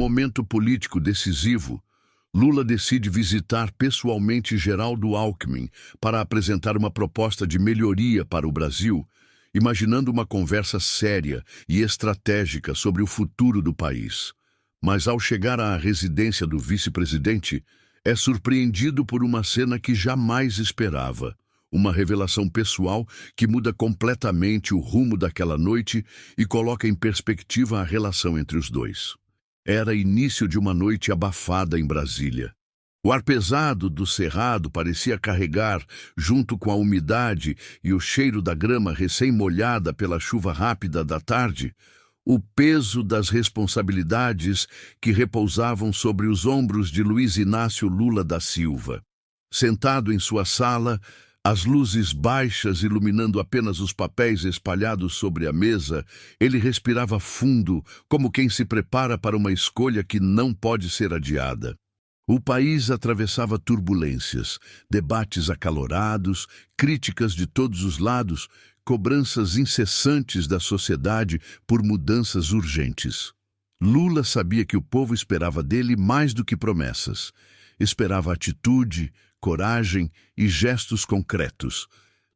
momento político decisivo, Lula decide visitar pessoalmente Geraldo Alckmin para apresentar uma proposta de melhoria para o Brasil, imaginando uma conversa séria e estratégica sobre o futuro do país. Mas ao chegar à residência do vice-presidente, é surpreendido por uma cena que jamais esperava. Uma revelação pessoal que muda completamente o rumo daquela noite e coloca em perspectiva a relação entre os dois. Era início de uma noite abafada em Brasília. O ar pesado do cerrado parecia carregar, junto com a umidade e o cheiro da grama recém-molhada pela chuva rápida da tarde, o peso das responsabilidades que repousavam sobre os ombros de Luiz Inácio Lula da Silva. Sentado em sua sala, as luzes baixas iluminando apenas os papéis espalhados sobre a mesa, ele respirava fundo, como quem se prepara para uma escolha que não pode ser adiada. O país atravessava turbulências, debates acalorados, críticas de todos os lados, cobranças incessantes da sociedade por mudanças urgentes. Lula sabia que o povo esperava dele mais do que promessas. Esperava atitude, coragem e gestos concretos.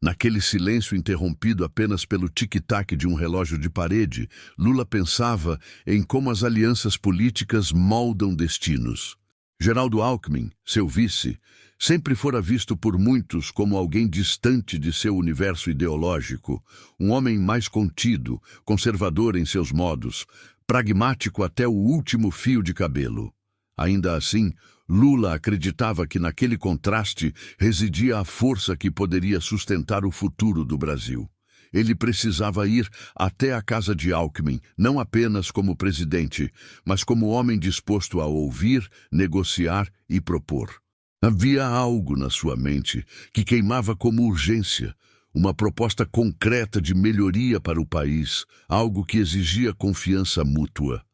Naquele silêncio interrompido apenas pelo tic-tac de um relógio de parede, Lula pensava em como as alianças políticas moldam destinos. Geraldo Alckmin, seu vice, sempre fora visto por muitos como alguém distante de seu universo ideológico, um homem mais contido, conservador em seus modos, pragmático até o último fio de cabelo. Ainda assim, Lula acreditava que naquele contraste residia a força que poderia sustentar o futuro do Brasil. Ele precisava ir até a casa de Alckmin, não apenas como presidente, mas como homem disposto a ouvir, negociar e propor. Havia algo na sua mente que queimava como urgência, uma proposta concreta de melhoria para o país, algo que exigia confiança mútua.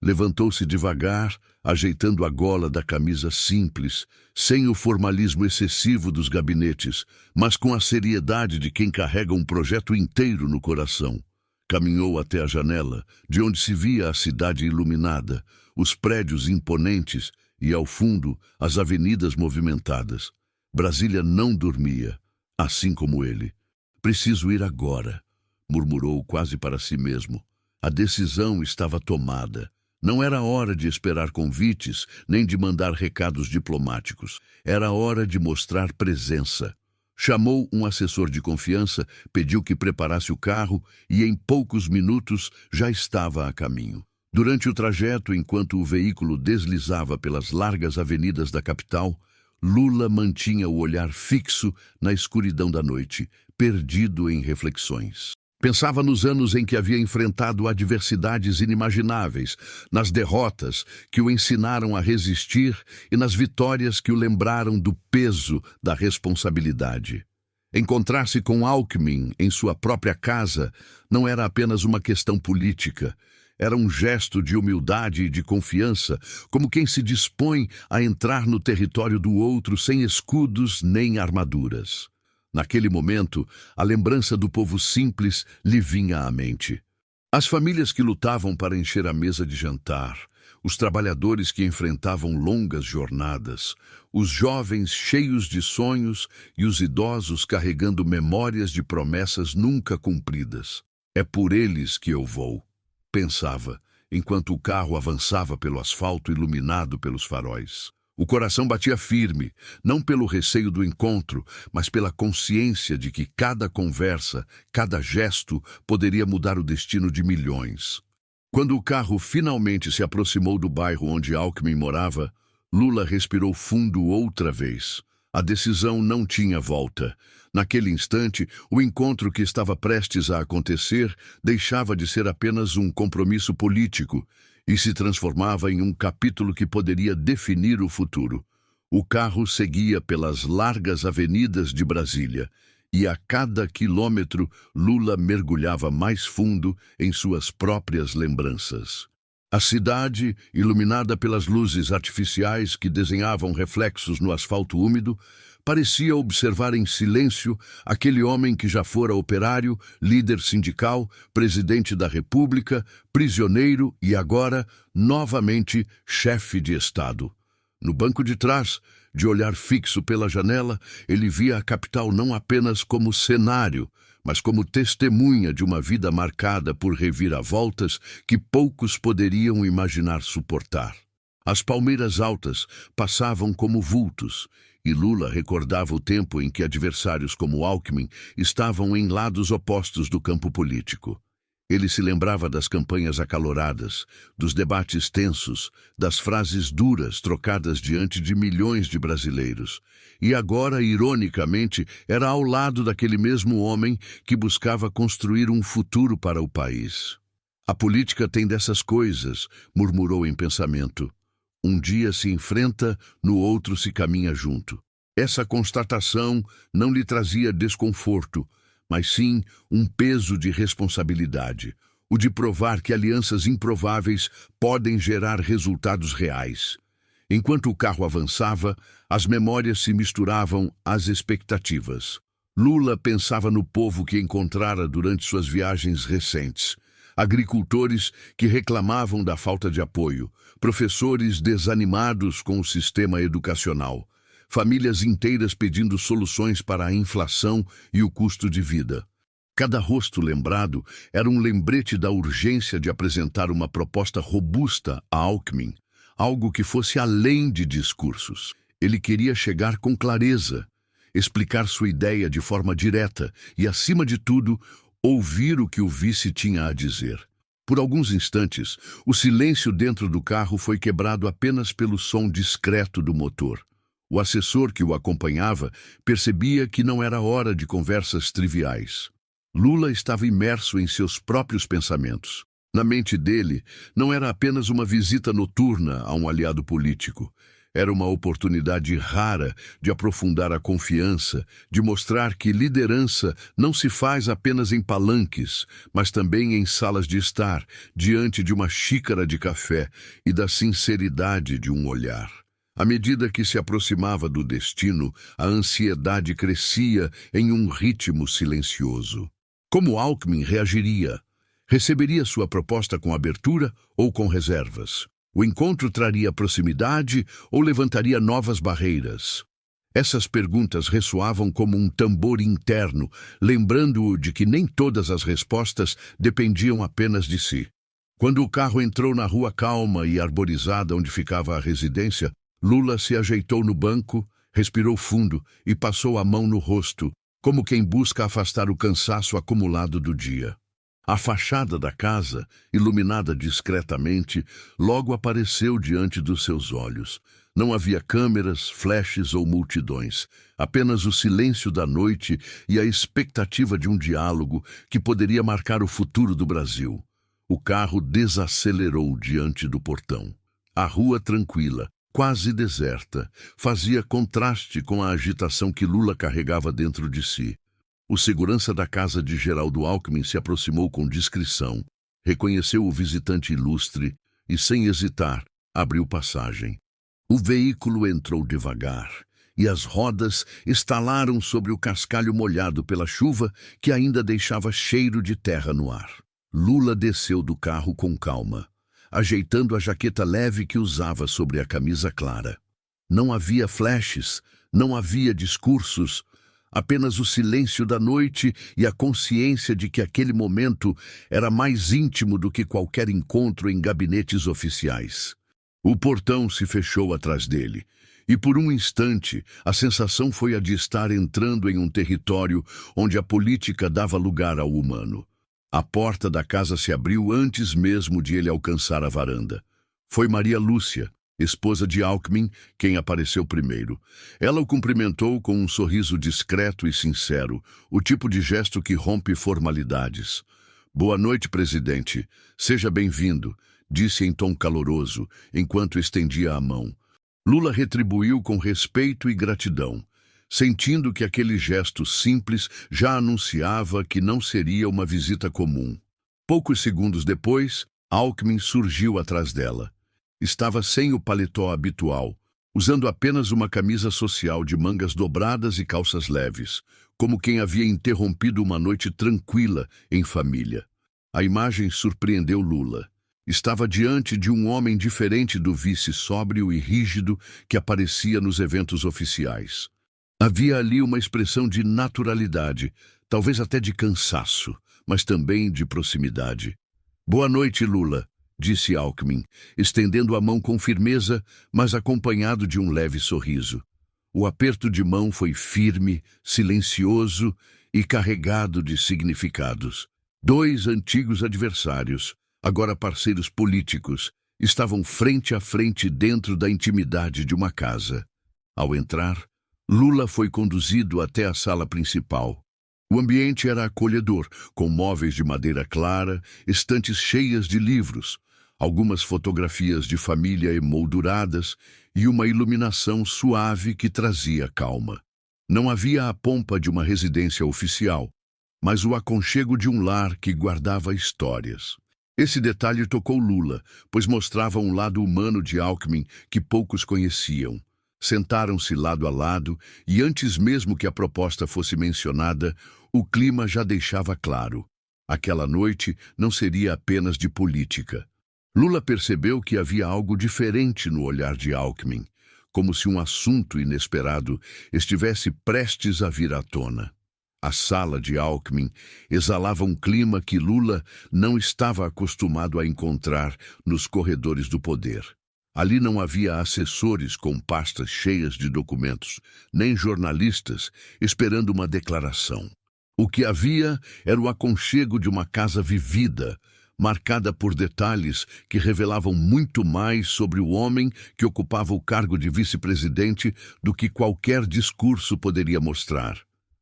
Levantou-se devagar, ajeitando a gola da camisa simples, sem o formalismo excessivo dos gabinetes, mas com a seriedade de quem carrega um projeto inteiro no coração. Caminhou até a janela, de onde se via a cidade iluminada, os prédios imponentes e, ao fundo, as avenidas movimentadas. Brasília não dormia, assim como ele. "Preciso ir agora", murmurou quase para si mesmo. A decisão estava tomada. Não era hora de esperar convites, nem de mandar recados diplomáticos. Era hora de mostrar presença. Chamou um assessor de confiança, pediu que preparasse o carro e em poucos minutos já estava a caminho. Durante o trajeto, enquanto o veículo deslizava pelas largas avenidas da capital, Lula mantinha o olhar fixo na escuridão da noite, perdido em reflexões. Pensava nos anos em que havia enfrentado adversidades inimagináveis, nas derrotas que o ensinaram a resistir e nas vitórias que o lembraram do peso da responsabilidade. Encontrar-se com Alckmin em sua própria casa não era apenas uma questão política. Era um gesto de humildade e de confiança, como quem se dispõe a entrar no território do outro sem escudos nem armaduras. Naquele momento, a lembrança do povo simples lhe vinha à mente. As famílias que lutavam para encher a mesa de jantar, os trabalhadores que enfrentavam longas jornadas, os jovens cheios de sonhos e os idosos carregando memórias de promessas nunca cumpridas. "É por eles que eu vou", pensava, enquanto o carro avançava pelo asfalto iluminado pelos faróis. O coração batia firme, não pelo receio do encontro, mas pela consciência de que cada conversa, cada gesto poderia mudar o destino de milhões. Quando o carro finalmente se aproximou do bairro onde Alckmin morava, Lula respirou fundo outra vez. A decisão não tinha volta. Naquele instante, o encontro que estava prestes a acontecer deixava de ser apenas um compromisso político e se transformava em um capítulo que poderia definir o futuro. O carro seguia pelas largas avenidas de Brasília, e a cada quilômetro Lula mergulhava mais fundo em suas próprias lembranças. A cidade, iluminada pelas luzes artificiais que desenhavam reflexos no asfalto úmido, parecia observar em silêncio aquele homem que já fora operário, líder sindical, presidente da República, prisioneiro e agora, novamente, chefe de Estado. No banco de trás, de olhar fixo pela janela, ele via a capital não apenas como cenário, mas como testemunha de uma vida marcada por reviravoltas que poucos poderiam imaginar suportar. As palmeiras altas passavam como vultos, e Lula recordava o tempo em que adversários como Alckmin estavam em lados opostos do campo político. Ele se lembrava das campanhas acaloradas, dos debates tensos, das frases duras trocadas diante de milhões de brasileiros. E agora, ironicamente, era ao lado daquele mesmo homem que buscava construir um futuro para o país. A política tem dessas coisas, murmurou em pensamento. Um dia se enfrenta, no outro se caminha junto. Essa constatação não lhe trazia desconforto, mas sim um peso de responsabilidade, o de provar que alianças improváveis podem gerar resultados reais. Enquanto o carro avançava, as memórias se misturavam às expectativas. Lula pensava no povo que encontrara durante suas viagens recentes. Agricultores que reclamavam da falta de apoio, professores desanimados com o sistema educacional, famílias inteiras pedindo soluções para a inflação e o custo de vida. Cada rosto lembrado era um lembrete da urgência de apresentar uma proposta robusta a Alckmin, algo que fosse além de discursos. Ele queria chegar com clareza, explicar sua ideia de forma direta e, acima de tudo, ouvir o que o vice tinha a dizer. Por alguns instantes, o silêncio dentro do carro foi quebrado apenas pelo som discreto do motor. O assessor que o acompanhava percebia que não era hora de conversas triviais. Lula estava imerso em seus próprios pensamentos. Na mente dele, não era apenas uma visita noturna a um aliado político. Era uma oportunidade rara de aprofundar a confiança, de mostrar que liderança não se faz apenas em palanques, mas também em salas de estar, diante de uma xícara de café e da sinceridade de um olhar. À medida que se aproximava do destino, a ansiedade crescia em um ritmo silencioso. Como Alckmin reagiria? Receberia sua proposta com abertura ou com reservas? O encontro traria proximidade ou levantaria novas barreiras? Essas perguntas ressoavam como um tambor interno, lembrando-o de que nem todas as respostas dependiam apenas de si. Quando o carro entrou na rua calma e arborizada onde ficava a residência, Lula se ajeitou no banco, respirou fundo e passou a mão no rosto, como quem busca afastar o cansaço acumulado do dia. A fachada da casa, iluminada discretamente, logo apareceu diante dos seus olhos. Não havia câmeras, flashes ou multidões, apenas o silêncio da noite e a expectativa de um diálogo que poderia marcar o futuro do Brasil. O carro desacelerou diante do portão. A rua tranquila, quase deserta, fazia contraste com a agitação que Lula carregava dentro de si. O segurança da casa de Geraldo Alckmin se aproximou com discrição, reconheceu o visitante ilustre e, sem hesitar, abriu passagem. O veículo entrou devagar e as rodas estalaram sobre o cascalho molhado pela chuva que ainda deixava cheiro de terra no ar. Lula desceu do carro com calma, ajeitando a jaqueta leve que usava sobre a camisa clara. Não havia flashes, não havia discursos, apenas o silêncio da noite e a consciência de que aquele momento era mais íntimo do que qualquer encontro em gabinetes oficiais. O portão se fechou atrás dele, e por um instante a sensação foi a de estar entrando em um território onde a política dava lugar ao humano. A porta da casa se abriu antes mesmo de ele alcançar a varanda. Foi Maria Lúcia, esposa de Alckmin, quem apareceu primeiro. Ela o cumprimentou com um sorriso discreto e sincero, o tipo de gesto que rompe formalidades. "Boa noite, presidente. Seja bem-vindo", disse em tom caloroso, enquanto estendia a mão. Lula retribuiu com respeito e gratidão, sentindo que aquele gesto simples já anunciava que não seria uma visita comum. Poucos segundos depois, Alckmin surgiu atrás dela. Estava sem o paletó habitual, usando apenas uma camisa social de mangas dobradas e calças leves, como quem havia interrompido uma noite tranquila em família. A imagem surpreendeu Lula. Estava diante de um homem diferente do vice sóbrio e rígido que aparecia nos eventos oficiais. Havia ali uma expressão de naturalidade, talvez até de cansaço, mas também de proximidade. "Boa noite, Lula", disse Alckmin, estendendo a mão com firmeza, mas acompanhado de um leve sorriso. O aperto de mão foi firme, silencioso e carregado de significados. Dois antigos adversários, agora parceiros políticos, estavam frente a frente dentro da intimidade de uma casa. Ao entrar, Lula foi conduzido até a sala principal. O ambiente era acolhedor, com móveis de madeira clara, estantes cheias de livros, algumas fotografias de família emolduradas e uma iluminação suave que trazia calma. Não havia a pompa de uma residência oficial, mas o aconchego de um lar que guardava histórias. Esse detalhe tocou Lula, pois mostrava um lado humano de Alckmin que poucos conheciam. Sentaram-se lado a lado e antes mesmo que a proposta fosse mencionada, o clima já deixava claro. Aquela noite não seria apenas de política. Lula percebeu que havia algo diferente no olhar de Alckmin, como se um assunto inesperado estivesse prestes a vir à tona. A sala de Alckmin exalava um clima que Lula não estava acostumado a encontrar nos corredores do poder. Ali não havia assessores com pastas cheias de documentos, nem jornalistas esperando uma declaração. O que havia era o aconchego de uma casa vivida, marcada por detalhes que revelavam muito mais sobre o homem que ocupava o cargo de vice-presidente do que qualquer discurso poderia mostrar.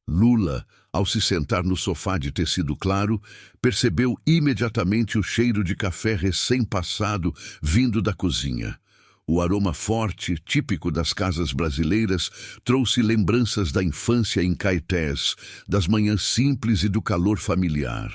Lula, ao se sentar no sofá de tecido claro, percebeu imediatamente o cheiro de café recém-passado vindo da cozinha. O aroma forte, típico das casas brasileiras, trouxe lembranças da infância em Caetés, das manhãs simples e do calor familiar.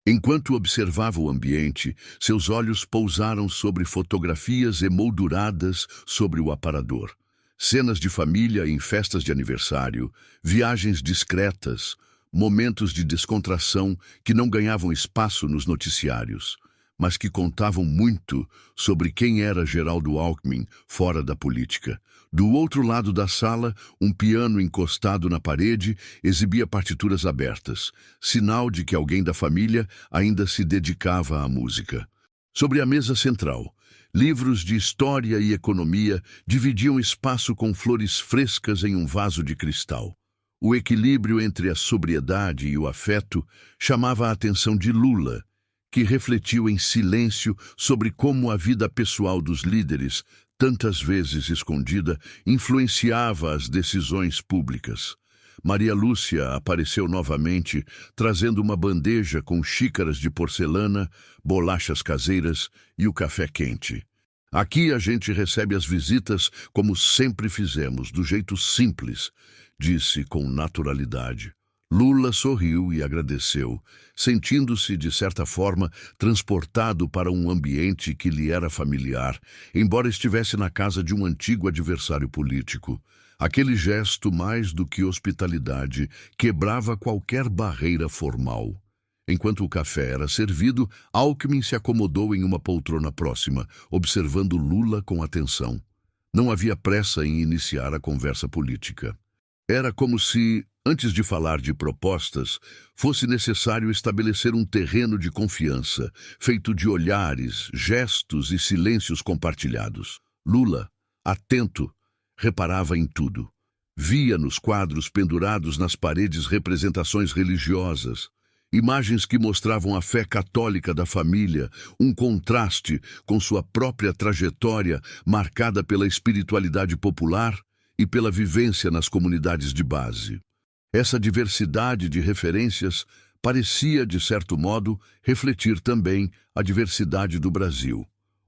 Enquanto observava o ambiente, seus olhos pousaram sobre fotografias emolduradas sobre o aparador. Cenas de família em festas de aniversário, viagens discretas, momentos de descontração que não ganhavam espaço nos noticiários, mas que contavam muito sobre quem era Geraldo Alckmin fora da política. Do outro lado da sala, um piano encostado na parede exibia partituras abertas, sinal de que alguém da família ainda se dedicava à música. Sobre a mesa central, livros de história e economia dividiam espaço com flores frescas em um vaso de cristal. O equilíbrio entre a sobriedade e o afeto chamava a atenção de Lula, que refletiu em silêncio sobre como a vida pessoal dos líderes, tantas vezes escondida, influenciava as decisões públicas. Maria Lúcia apareceu novamente, trazendo uma bandeja com xícaras de porcelana, bolachas caseiras e o café quente. "Aqui a gente recebe as visitas como sempre fizemos, do jeito simples", disse com naturalidade. Lula sorriu e agradeceu, sentindo-se, de certa forma, transportado para um ambiente que lhe era familiar, embora estivesse na casa de um antigo adversário político. Aquele gesto, mais do que hospitalidade, quebrava qualquer barreira formal. Enquanto o café era servido, Alckmin se acomodou em uma poltrona próxima, observando Lula com atenção. Não havia pressa em iniciar a conversa política. Era como se, antes de falar de propostas, fosse necessário estabelecer um terreno de confiança, feito de olhares, gestos e silêncios compartilhados. Lula, atento, reparava em tudo. Via nos quadros pendurados nas paredes representações religiosas, imagens que mostravam a fé católica da família, um contraste com sua própria trajetória marcada pela espiritualidade popular e pela vivência nas comunidades de base. Essa diversidade de referências parecia, de certo modo, refletir também a diversidade do Brasil,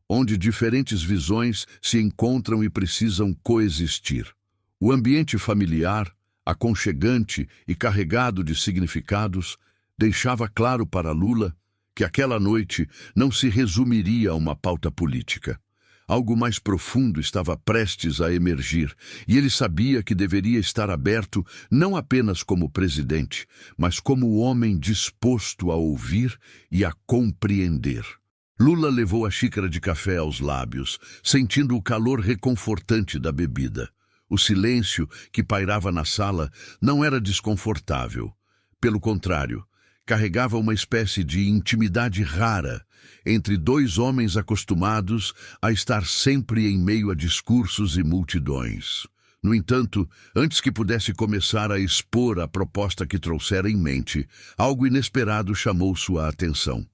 onde diferentes visões se encontram e precisam coexistir. O ambiente familiar, aconchegante e carregado de significados, deixava claro para Lula que aquela noite não se resumiria a uma pauta política. Algo mais profundo estava prestes a emergir, e ele sabia que deveria estar aberto não apenas como presidente, mas como homem disposto a ouvir e a compreender. Lula levou a xícara de café aos lábios, sentindo o calor reconfortante da bebida. O silêncio que pairava na sala não era desconfortável. Pelo contrário, carregava uma espécie de intimidade rara entre dois homens acostumados a estar sempre em meio a discursos e multidões. No entanto, antes que pudesse começar a expor a proposta que trouxera em mente, algo inesperado chamou sua atenção.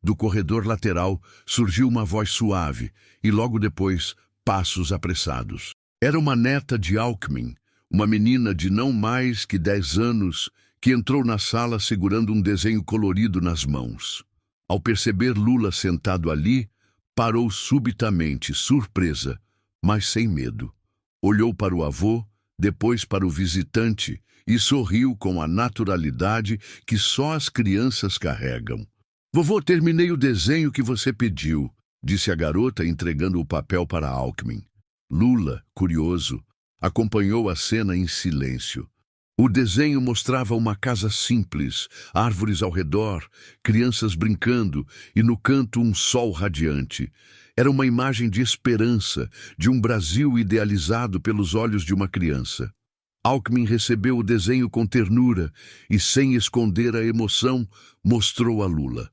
Do corredor lateral surgiu uma voz suave e logo depois, passos apressados. Era uma neta de Alckmin, uma menina de não mais que 10 anos, que entrou na sala segurando um desenho colorido nas mãos. Ao perceber Lula sentado ali, parou subitamente, surpresa, mas sem medo. Olhou para o avô, depois para o visitante e sorriu com a naturalidade que só as crianças carregam. "Vovô, terminei o desenho que você pediu", disse a garota, entregando o papel para Alckmin. Lula, curioso, acompanhou a cena em silêncio. O desenho mostrava uma casa simples, árvores ao redor, crianças brincando e no canto um sol radiante. Era uma imagem de esperança, de um Brasil idealizado pelos olhos de uma criança. Alckmin recebeu o desenho com ternura e, sem esconder a emoção, mostrou a Lula.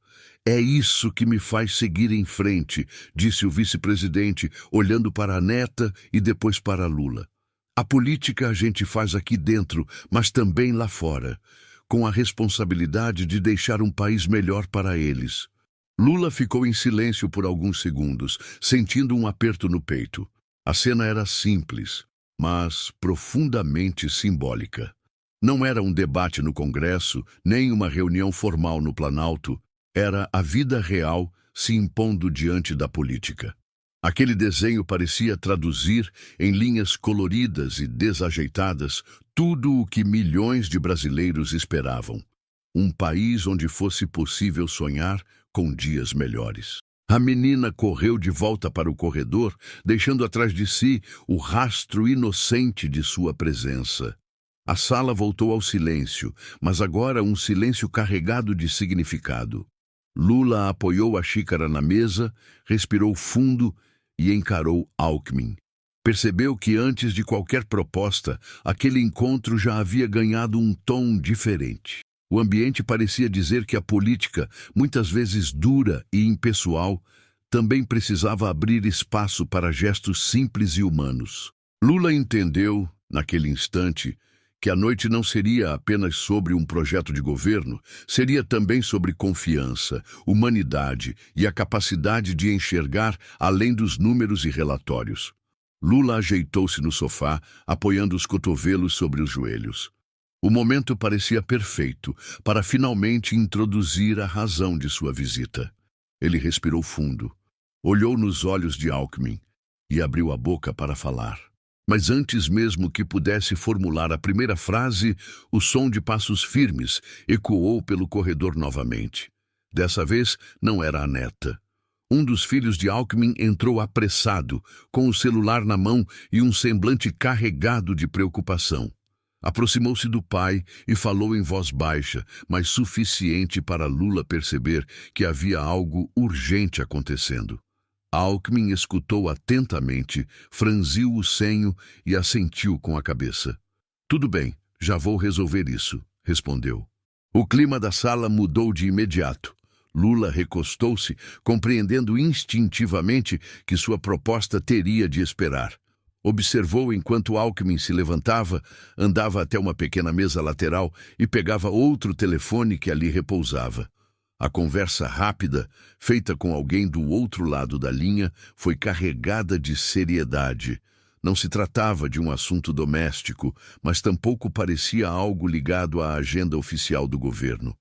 "É isso que me faz seguir em frente", disse o vice-presidente, olhando para a neta e depois para Lula. "A política a gente faz aqui dentro, mas também lá fora, com a responsabilidade de deixar um país melhor para eles." Lula ficou em silêncio por alguns segundos, sentindo um aperto no peito. A cena era simples, mas profundamente simbólica. Não era um debate no Congresso, nem uma reunião formal no Planalto. Era a vida real se impondo diante da política. Aquele desenho parecia traduzir, em linhas coloridas e desajeitadas, tudo o que milhões de brasileiros esperavam. Um país onde fosse possível sonhar com dias melhores. A menina correu de volta para o corredor, deixando atrás de si o rastro inocente de sua presença. A sala voltou ao silêncio, mas agora um silêncio carregado de significado. Lula apoiou a xícara na mesa, respirou fundo e encarou Alckmin. Percebeu que antes de qualquer proposta, aquele encontro já havia ganhado um tom diferente. O ambiente parecia dizer que a política, muitas vezes dura e impessoal, também precisava abrir espaço para gestos simples e humanos. Lula entendeu, naquele instante, que a noite não seria apenas sobre um projeto de governo, seria também sobre confiança, humanidade e a capacidade de enxergar além dos números e relatórios. Lula ajeitou-se no sofá, apoiando os cotovelos sobre os joelhos. O momento parecia perfeito para finalmente introduzir a razão de sua visita. Ele respirou fundo, olhou nos olhos de Alckmin e abriu a boca para falar. Mas antes mesmo que pudesse formular a primeira frase, o som de passos firmes ecoou pelo corredor novamente. Dessa vez, não era a neta. Um dos filhos de Alckmin entrou apressado, com o celular na mão e um semblante carregado de preocupação. Aproximou-se do pai e falou em voz baixa, mas suficiente para Lula perceber que havia algo urgente acontecendo. Alckmin escutou atentamente, franziu o senho e assentiu com a cabeça. "Tudo bem, já vou resolver isso", respondeu. O clima da sala mudou de imediato. Lula recostou-se, compreendendo instintivamente que sua proposta teria de esperar. Observou enquanto Alckmin se levantava, andava até uma pequena mesa lateral e pegava outro telefone que ali repousava. A conversa rápida, feita com alguém do outro lado da linha, foi carregada de seriedade. Não se tratava de um assunto doméstico, mas tampouco parecia algo ligado à agenda oficial do governo.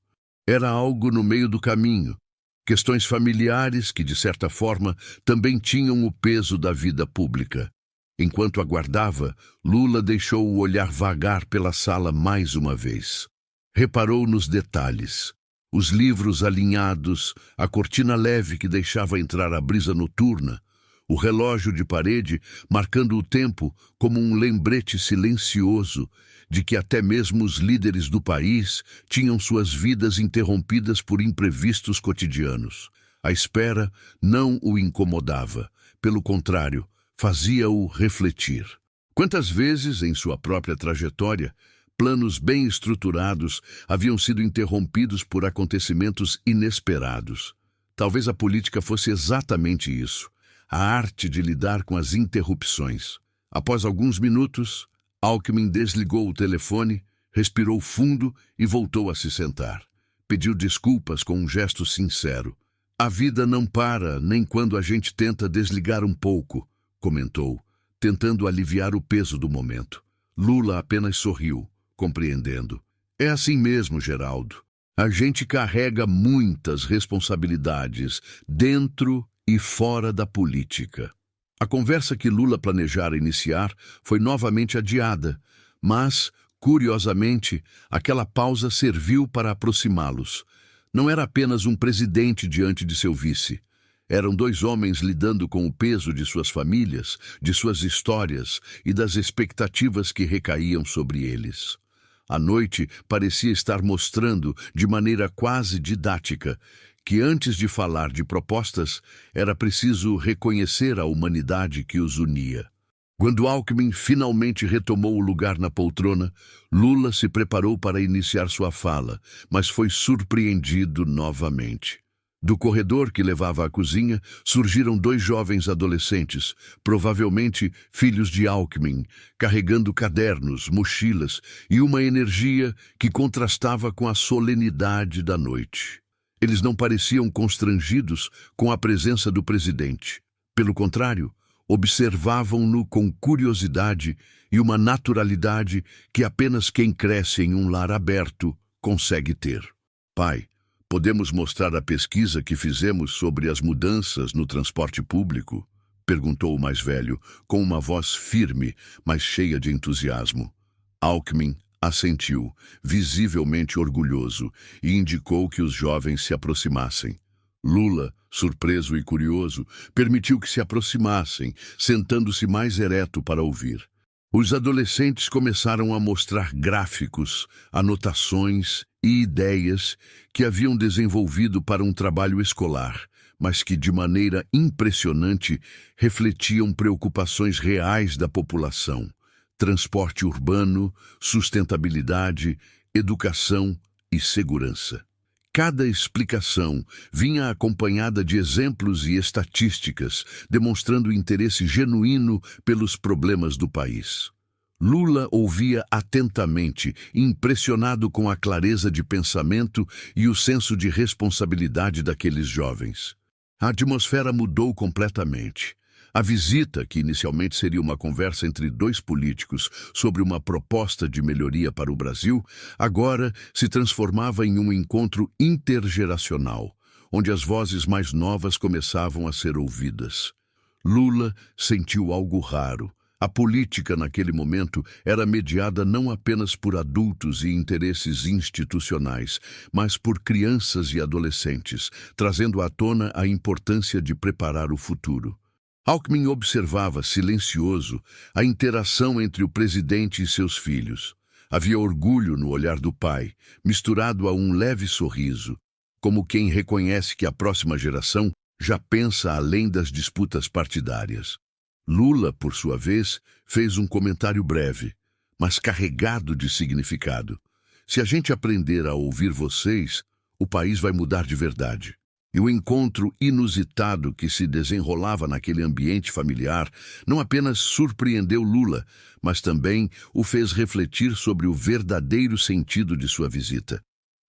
Era algo no meio do caminho. Questões familiares que, de certa forma, também tinham o peso da vida pública. Enquanto aguardava, Lula deixou o olhar vagar pela sala mais uma vez. Reparou nos detalhes. Os livros alinhados, a cortina leve que deixava entrar a brisa noturna, o relógio de parede marcando o tempo como um lembrete silencioso de que até mesmo os líderes do país tinham suas vidas interrompidas por imprevistos cotidianos. A espera não o incomodava, pelo contrário, fazia-o refletir. Quantas vezes, em sua própria trajetória, planos bem estruturados haviam sido interrompidos por acontecimentos inesperados? Talvez a política fosse exatamente isso, a arte de lidar com as interrupções. Após alguns minutos, Alckmin desligou o telefone, respirou fundo e voltou a se sentar. Pediu desculpas com um gesto sincero. "A vida não para nem quando a gente tenta desligar um pouco", comentou, tentando aliviar o peso do momento. Lula apenas sorriu, compreendendo. "É assim mesmo, Geraldo. A gente carrega muitas responsabilidades dentro e fora da política." A conversa que Lula planejara iniciar foi novamente adiada, mas, curiosamente, aquela pausa serviu para aproximá-los. Não era apenas um presidente diante de seu vice. Eram dois homens lidando com o peso de suas famílias, de suas histórias e das expectativas que recaíam sobre eles. A noite parecia estar mostrando, de maneira quase didática, que antes de falar de propostas, era preciso reconhecer a humanidade que os unia. Quando Alckmin finalmente retomou o lugar na poltrona, Lula se preparou para iniciar sua fala, mas foi surpreendido novamente. Do corredor que levava à cozinha, surgiram dois jovens adolescentes, provavelmente filhos de Alckmin, carregando cadernos, mochilas e uma energia que contrastava com a solenidade da noite. Eles não pareciam constrangidos com a presença do presidente. Pelo contrário, observavam-no com curiosidade e uma naturalidade que apenas quem cresce em um lar aberto consegue ter. "Pai, podemos mostrar a pesquisa que fizemos sobre as mudanças no transporte público?", perguntou o mais velho, com uma voz firme, mas cheia de entusiasmo. Alckmin assentiu, visivelmente orgulhoso, e indicou que os jovens se aproximassem. Lula, surpreso e curioso, permitiu que se aproximassem, sentando-se mais ereto para ouvir. Os adolescentes começaram a mostrar gráficos, anotações e ideias que haviam desenvolvido para um trabalho escolar, mas que, de maneira impressionante, refletiam preocupações reais da população: transporte urbano, sustentabilidade, educação e segurança. Cada explicação vinha acompanhada de exemplos e estatísticas, demonstrando interesse genuíno pelos problemas do país. Lula ouvia atentamente, impressionado com a clareza de pensamento e o senso de responsabilidade daqueles jovens. A atmosfera mudou completamente. A visita, que inicialmente seria uma conversa entre dois políticos sobre uma proposta de melhoria para o Brasil, agora se transformava em um encontro intergeracional, onde as vozes mais novas começavam a ser ouvidas. Lula sentiu algo raro. A política, naquele momento, era mediada não apenas por adultos e interesses institucionais, mas por crianças e adolescentes, trazendo à tona a importância de preparar o futuro. Alckmin observava, silencioso, a interação entre o presidente e seus filhos. Havia orgulho no olhar do pai, misturado a um leve sorriso, como quem reconhece que a próxima geração já pensa além das disputas partidárias. Lula, por sua vez, fez um comentário breve, mas carregado de significado. "Se a gente aprender a ouvir vocês, o país vai mudar de verdade." E o encontro inusitado que se desenrolava naquele ambiente familiar não apenas surpreendeu Lula, mas também o fez refletir sobre o verdadeiro sentido de sua visita.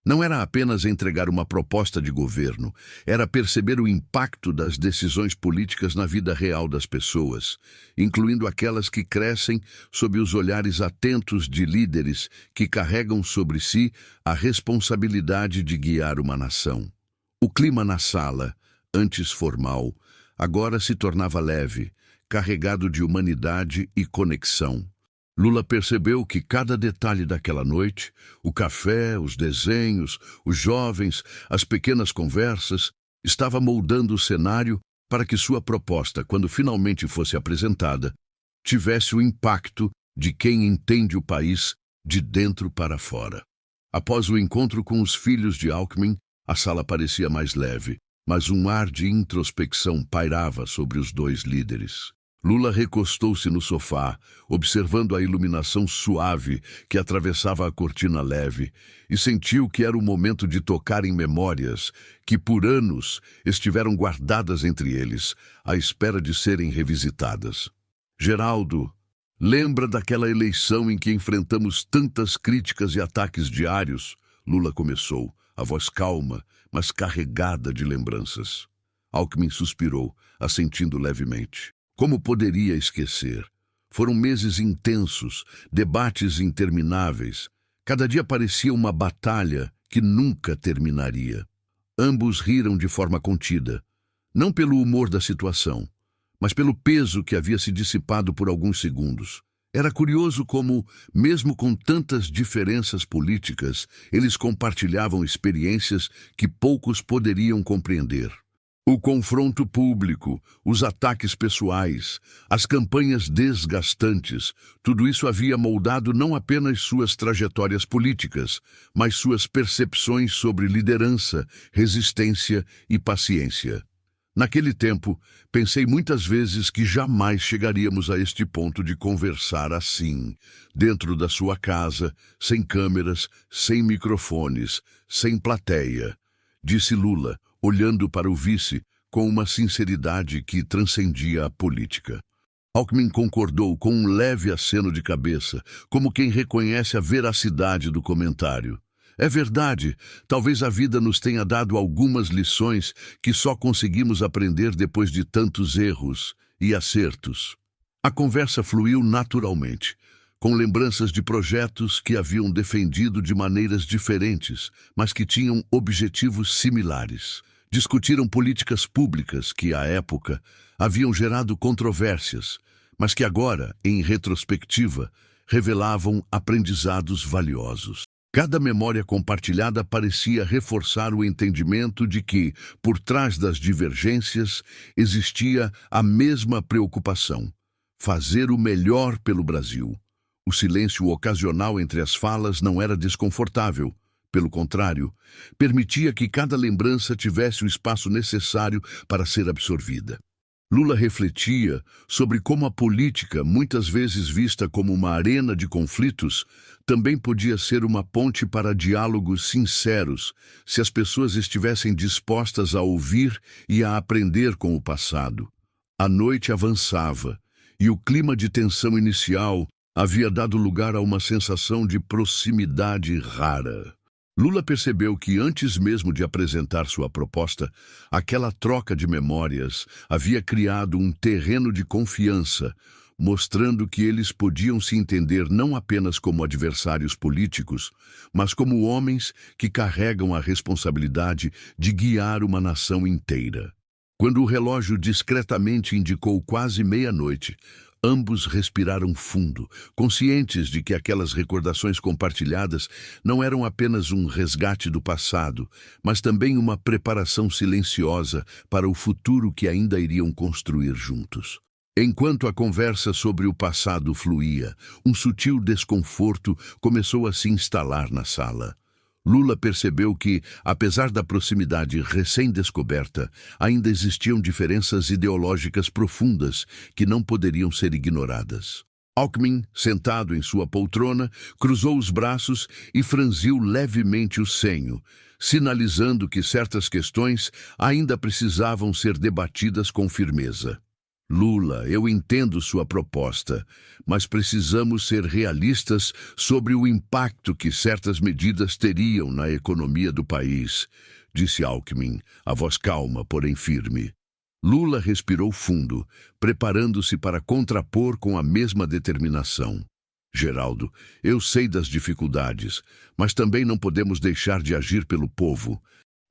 Não era apenas entregar uma proposta de governo, era perceber o impacto das decisões políticas na vida real das pessoas, incluindo aquelas que crescem sob os olhares atentos de líderes que carregam sobre si a responsabilidade de guiar uma nação. O clima na sala, antes formal, agora se tornava leve, carregado de humanidade e conexão. Lula percebeu que cada detalhe daquela noite, o café, os desenhos, os jovens, as pequenas conversas, estava moldando o cenário para que sua proposta, quando finalmente fosse apresentada, tivesse o impacto de quem entende o país de dentro para fora. Após o encontro com os filhos de Alckmin, a sala parecia mais leve, mas um ar de introspecção pairava sobre os dois líderes. Lula recostou-se no sofá, observando a iluminação suave que atravessava a cortina leve, e sentiu que era o momento de tocar em memórias que, por anos, estiveram guardadas entre eles, à espera de serem revisitadas. Geraldo, lembra daquela eleição em que enfrentamos tantas críticas e ataques diários? Lula começou, a voz calma, mas carregada de lembranças. Alckmin suspirou, assentindo levemente. Como poderia esquecer? Foram meses intensos, debates intermináveis. Cada dia parecia uma batalha que nunca terminaria. Ambos riram de forma contida, não pelo humor da situação, mas pelo peso que havia se dissipado por alguns segundos. Era curioso como, mesmo com tantas diferenças políticas, eles compartilhavam experiências que poucos poderiam compreender. O confronto público, os ataques pessoais, as campanhas desgastantes, tudo isso havia moldado não apenas suas trajetórias políticas, mas suas percepções sobre liderança, resistência e paciência. Naquele tempo, pensei muitas vezes que jamais chegaríamos a este ponto de conversar assim, dentro da sua casa, sem câmeras, sem microfones, sem plateia, disse Lula, olhando para o vice com uma sinceridade que transcendia a política. Alckmin concordou com um leve aceno de cabeça, como quem reconhece a veracidade do comentário. É verdade, talvez a vida nos tenha dado algumas lições que só conseguimos aprender depois de tantos erros e acertos. A conversa fluiu naturalmente, com lembranças de projetos que haviam defendido de maneiras diferentes, mas que tinham objetivos similares. Discutiram políticas públicas que, à época, haviam gerado controvérsias, mas que agora, em retrospectiva, revelavam aprendizados valiosos. Cada memória compartilhada parecia reforçar o entendimento de que, por trás das divergências, existia a mesma preocupação: fazer o melhor pelo Brasil. O silêncio ocasional entre as falas não era desconfortável. Pelo contrário, permitia que cada lembrança tivesse o espaço necessário para ser absorvida. Lula refletia sobre como a política, muitas vezes vista como uma arena de conflitos, também podia ser uma ponte para diálogos sinceros, se as pessoas estivessem dispostas a ouvir e a aprender com o passado. A noite avançava, e o clima de tensão inicial havia dado lugar a uma sensação de proximidade rara. Lula percebeu que, antes mesmo de apresentar sua proposta, aquela troca de memórias havia criado um terreno de confiança, mostrando que eles podiam se entender não apenas como adversários políticos, mas como homens que carregam a responsabilidade de guiar uma nação inteira. Quando o relógio discretamente indicou quase meia-noite, ambos respiraram fundo, conscientes de que aquelas recordações compartilhadas não eram apenas um resgate do passado, mas também uma preparação silenciosa para o futuro que ainda iriam construir juntos. Enquanto a conversa sobre o passado fluía, um sutil desconforto começou a se instalar na sala. Lula percebeu que, apesar da proximidade recém-descoberta, ainda existiam diferenças ideológicas profundas que não poderiam ser ignoradas. Alckmin, sentado em sua poltrona, cruzou os braços e franziu levemente o senho, sinalizando que certas questões ainda precisavam ser debatidas com firmeza. Lula, eu entendo sua proposta, mas precisamos ser realistas sobre o impacto que certas medidas teriam na economia do país, disse Alckmin, a voz calma, porém firme. Lula respirou fundo, preparando-se para contrapor com a mesma determinação. Geraldo, eu sei das dificuldades, mas também não podemos deixar de agir pelo povo.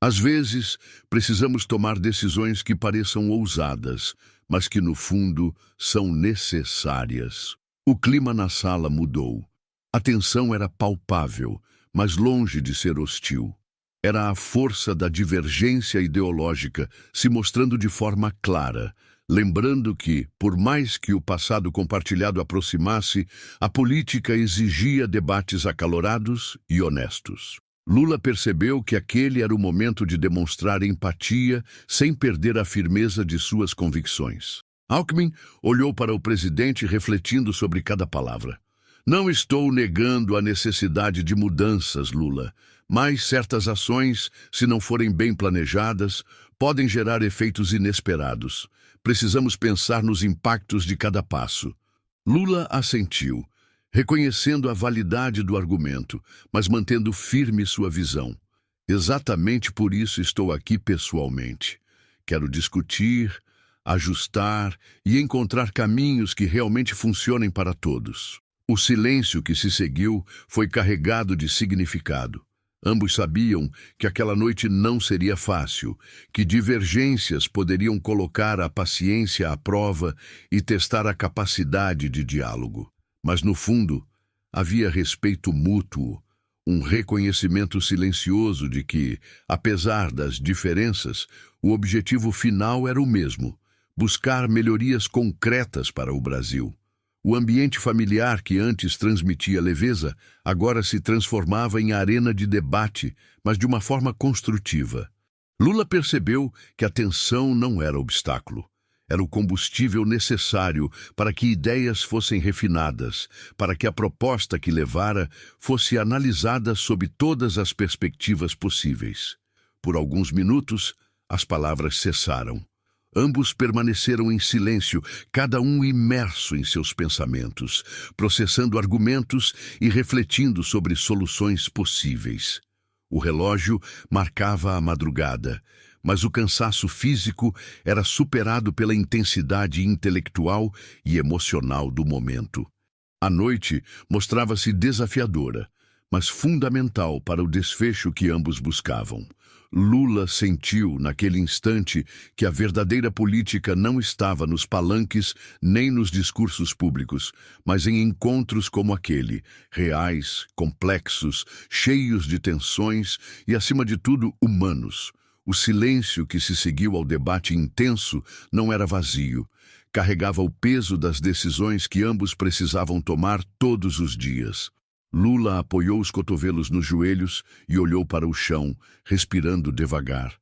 Às vezes, precisamos tomar decisões que pareçam ousadas, mas que, no fundo, são necessárias. O clima na sala mudou. A tensão era palpável, mas longe de ser hostil. Era a força da divergência ideológica se mostrando de forma clara, lembrando que, por mais que o passado compartilhado aproximasse, a política exigia debates acalorados e honestos. Lula percebeu que aquele era o momento de demonstrar empatia sem perder a firmeza de suas convicções. Alckmin olhou para o presidente refletindo sobre cada palavra. Não estou negando a necessidade de mudanças, Lula, mas certas ações, se não forem bem planejadas, podem gerar efeitos inesperados. Precisamos pensar nos impactos de cada passo. Lula assentiu, reconhecendo a validade do argumento, mas mantendo firme sua visão. Exatamente por isso estou aqui pessoalmente. Quero discutir, ajustar e encontrar caminhos que realmente funcionem para todos. O silêncio que se seguiu foi carregado de significado. Ambos sabiam que aquela noite não seria fácil, que divergências poderiam colocar a paciência à prova e testar a capacidade de diálogo. Mas, no fundo, havia respeito mútuo, um reconhecimento silencioso de que, apesar das diferenças, o objetivo final era o mesmo: buscar melhorias concretas para o Brasil. O ambiente familiar que antes transmitia leveza, agora se transformava em arena de debate, mas de uma forma construtiva. Lula percebeu que a tensão não era obstáculo. Era o combustível necessário para que ideias fossem refinadas, para que a proposta que levara fosse analisada sob todas as perspectivas possíveis. Por alguns minutos, as palavras cessaram. Ambos permaneceram em silêncio, cada um imerso em seus pensamentos, processando argumentos e refletindo sobre soluções possíveis. O relógio marcava a madrugada, mas o cansaço físico era superado pela intensidade intelectual e emocional do momento. A noite mostrava-se desafiadora, mas fundamental para o desfecho que ambos buscavam. Lula sentiu, naquele instante, que a verdadeira política não estava nos palanques nem nos discursos públicos, mas em encontros como aquele, reais, complexos, cheios de tensões e, acima de tudo, humanos. O silêncio que se seguiu ao debate intenso não era vazio. Carregava o peso das decisões que ambos precisavam tomar todos os dias. Lula apoiou os cotovelos nos joelhos e olhou para o chão, respirando devagar.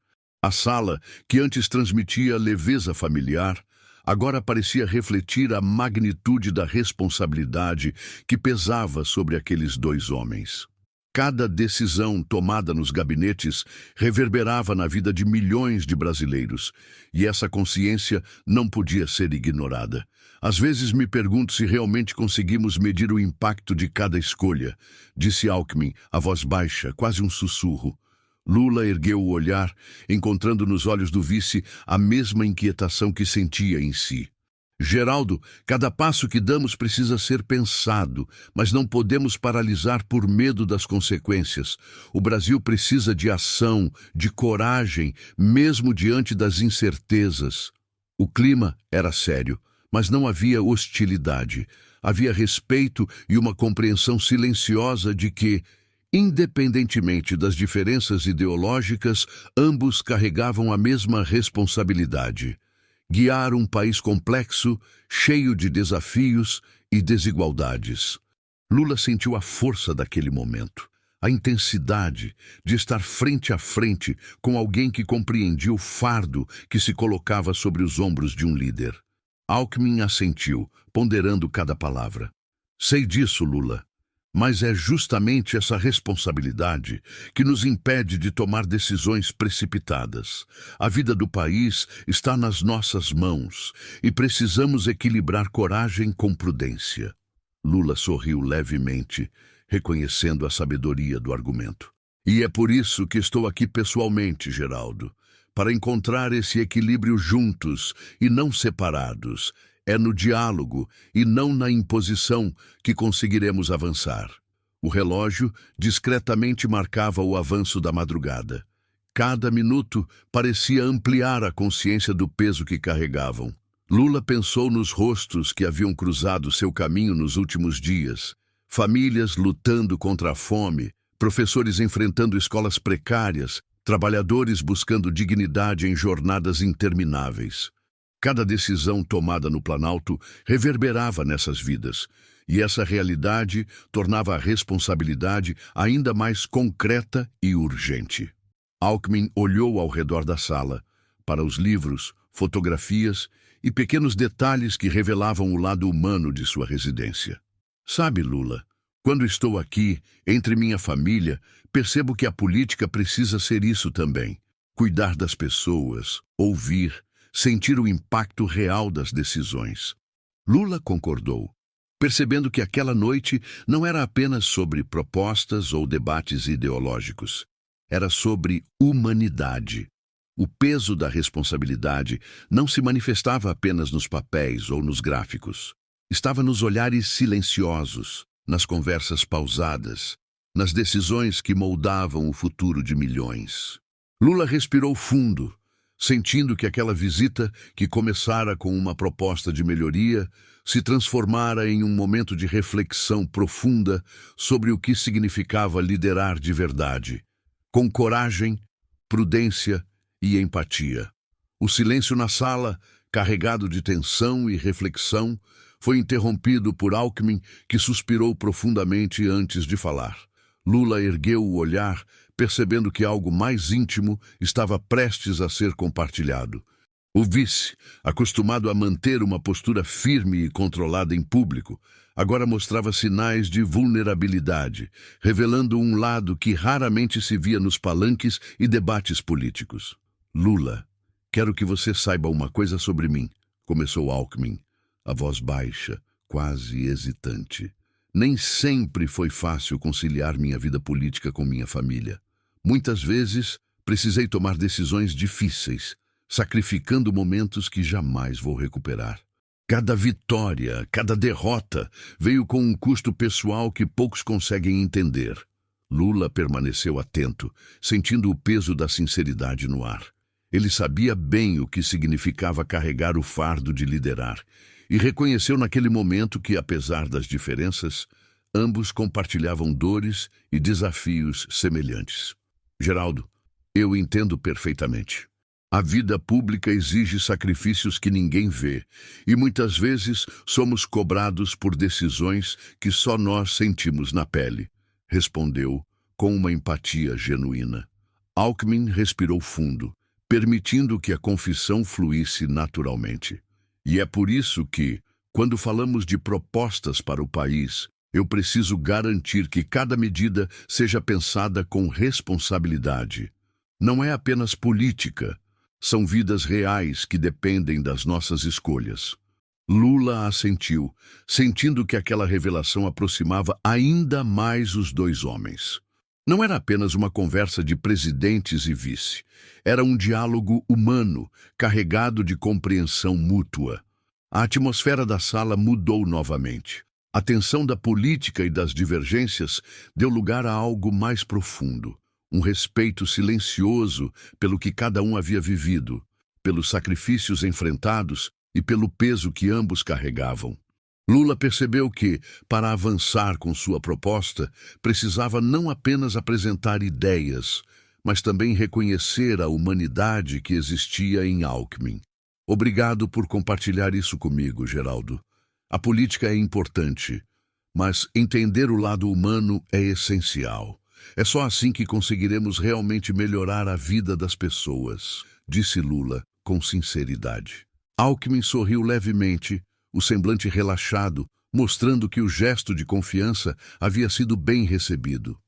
A sala, que antes transmitia leveza familiar, agora parecia refletir a magnitude da responsabilidade que pesava sobre aqueles dois homens. Cada decisão tomada nos gabinetes reverberava na vida de milhões de brasileiros, e essa consciência não podia ser ignorada. Às vezes me pergunto se realmente conseguimos medir o impacto de cada escolha, disse Alckmin, a voz baixa, quase um sussurro. Lula ergueu o olhar, encontrando nos olhos do vice a mesma inquietação que sentia em si. Geraldo, cada passo que damos precisa ser pensado, mas não podemos paralisar por medo das consequências. O Brasil precisa de ação, de coragem, mesmo diante das incertezas. O clima era sério, mas não havia hostilidade. Havia respeito e uma compreensão silenciosa de que, independentemente das diferenças ideológicas, ambos carregavam a mesma responsabilidade: guiar um país complexo, cheio de desafios e desigualdades. Lula sentiu a força daquele momento, a intensidade de estar frente a frente com alguém que compreendia o fardo que se colocava sobre os ombros de um líder. Alckmin assentiu, ponderando cada palavra. Sei disso, Lula. Mas é justamente essa responsabilidade que nos impede de tomar decisões precipitadas. A vida do país está nas nossas mãos e precisamos equilibrar coragem com prudência. Lula sorriu levemente, reconhecendo a sabedoria do argumento. E é por isso que estou aqui pessoalmente, Geraldo, para encontrar esse equilíbrio juntos e não separados. É no diálogo e não na imposição que conseguiremos avançar. O relógio discretamente marcava o avanço da madrugada. Cada minuto parecia ampliar a consciência do peso que carregavam. Lula pensou nos rostos que haviam cruzado seu caminho nos últimos dias. Famílias lutando contra a fome, Professores enfrentando escolas precárias, trabalhadores buscando dignidade em jornadas intermináveis. Cada decisão tomada no Planalto reverberava nessas vidas, e essa realidade tornava a responsabilidade ainda mais concreta e urgente. Alckmin olhou ao redor da sala, para os livros, fotografias e pequenos detalhes que revelavam o lado humano de sua residência. Sabe, Lula, quando estou aqui, entre minha família, percebo que a política precisa ser isso também. Cuidar das pessoas, ouvir, sentir o impacto real das decisões. Lula concordou, percebendo que aquela noite não era apenas sobre propostas ou debates ideológicos. Era sobre humanidade. O peso da responsabilidade não se manifestava apenas nos papéis ou nos gráficos. Estava nos olhares silenciosos, nas conversas pausadas, nas decisões que moldavam o futuro de milhões. Lula respirou fundo, sentindo que aquela visita, que começara com uma proposta de melhoria, se transformara em um momento de reflexão profunda sobre o que significava liderar de verdade, com coragem, prudência e empatia. O silêncio na sala, carregado de tensão e reflexão, foi interrompido por Alckmin, que suspirou profundamente antes de falar. Lula ergueu o olhar, percebendo que algo mais íntimo estava prestes a ser compartilhado. O vice, acostumado a manter uma postura firme e controlada em público, agora mostrava sinais de vulnerabilidade, revelando um lado que raramente se via nos palanques e debates políticos. Lula, quero que você saiba uma coisa sobre mim, começou Alckmin, a voz baixa, quase hesitante. Nem sempre foi fácil conciliar minha vida política com minha família. Muitas vezes precisei tomar decisões difíceis, sacrificando momentos que jamais vou recuperar. Cada vitória, cada derrota veio com um custo pessoal que poucos conseguem entender. Lula permaneceu atento, sentindo o peso da sinceridade no ar. Ele sabia bem o que significava carregar o fardo de liderar e reconheceu naquele momento que, apesar das diferenças, ambos compartilhavam dores e desafios semelhantes. Geraldo, eu entendo perfeitamente. A vida pública exige sacrifícios que ninguém vê, e muitas vezes somos cobrados por decisões que só nós sentimos na pele, respondeu com uma empatia genuína. Alckmin respirou fundo, permitindo que a confissão fluísse naturalmente. E é por isso que, quando falamos de propostas para o país, eu preciso garantir que cada medida seja pensada com responsabilidade. Não é apenas política. São vidas reais que dependem das nossas escolhas. Lula assentiu, sentindo que aquela revelação aproximava ainda mais os dois homens. Não era apenas uma conversa de presidentes e vice. Era um diálogo humano, carregado de compreensão mútua. A atmosfera da sala mudou novamente. A tensão da política e das divergências deu lugar a algo mais profundo. Um respeito silencioso pelo que cada um havia vivido, pelos sacrifícios enfrentados e pelo peso que ambos carregavam. Lula percebeu que, para avançar com sua proposta, precisava não apenas apresentar ideias, mas também reconhecer a humanidade que existia em Alckmin. Obrigado por compartilhar isso comigo, Geraldo. A política é importante, mas entender o lado humano é essencial. É só assim que conseguiremos realmente melhorar a vida das pessoas, disse Lula com sinceridade. Alckmin sorriu levemente, o semblante relaxado, mostrando que o gesto de confiança havia sido bem recebido.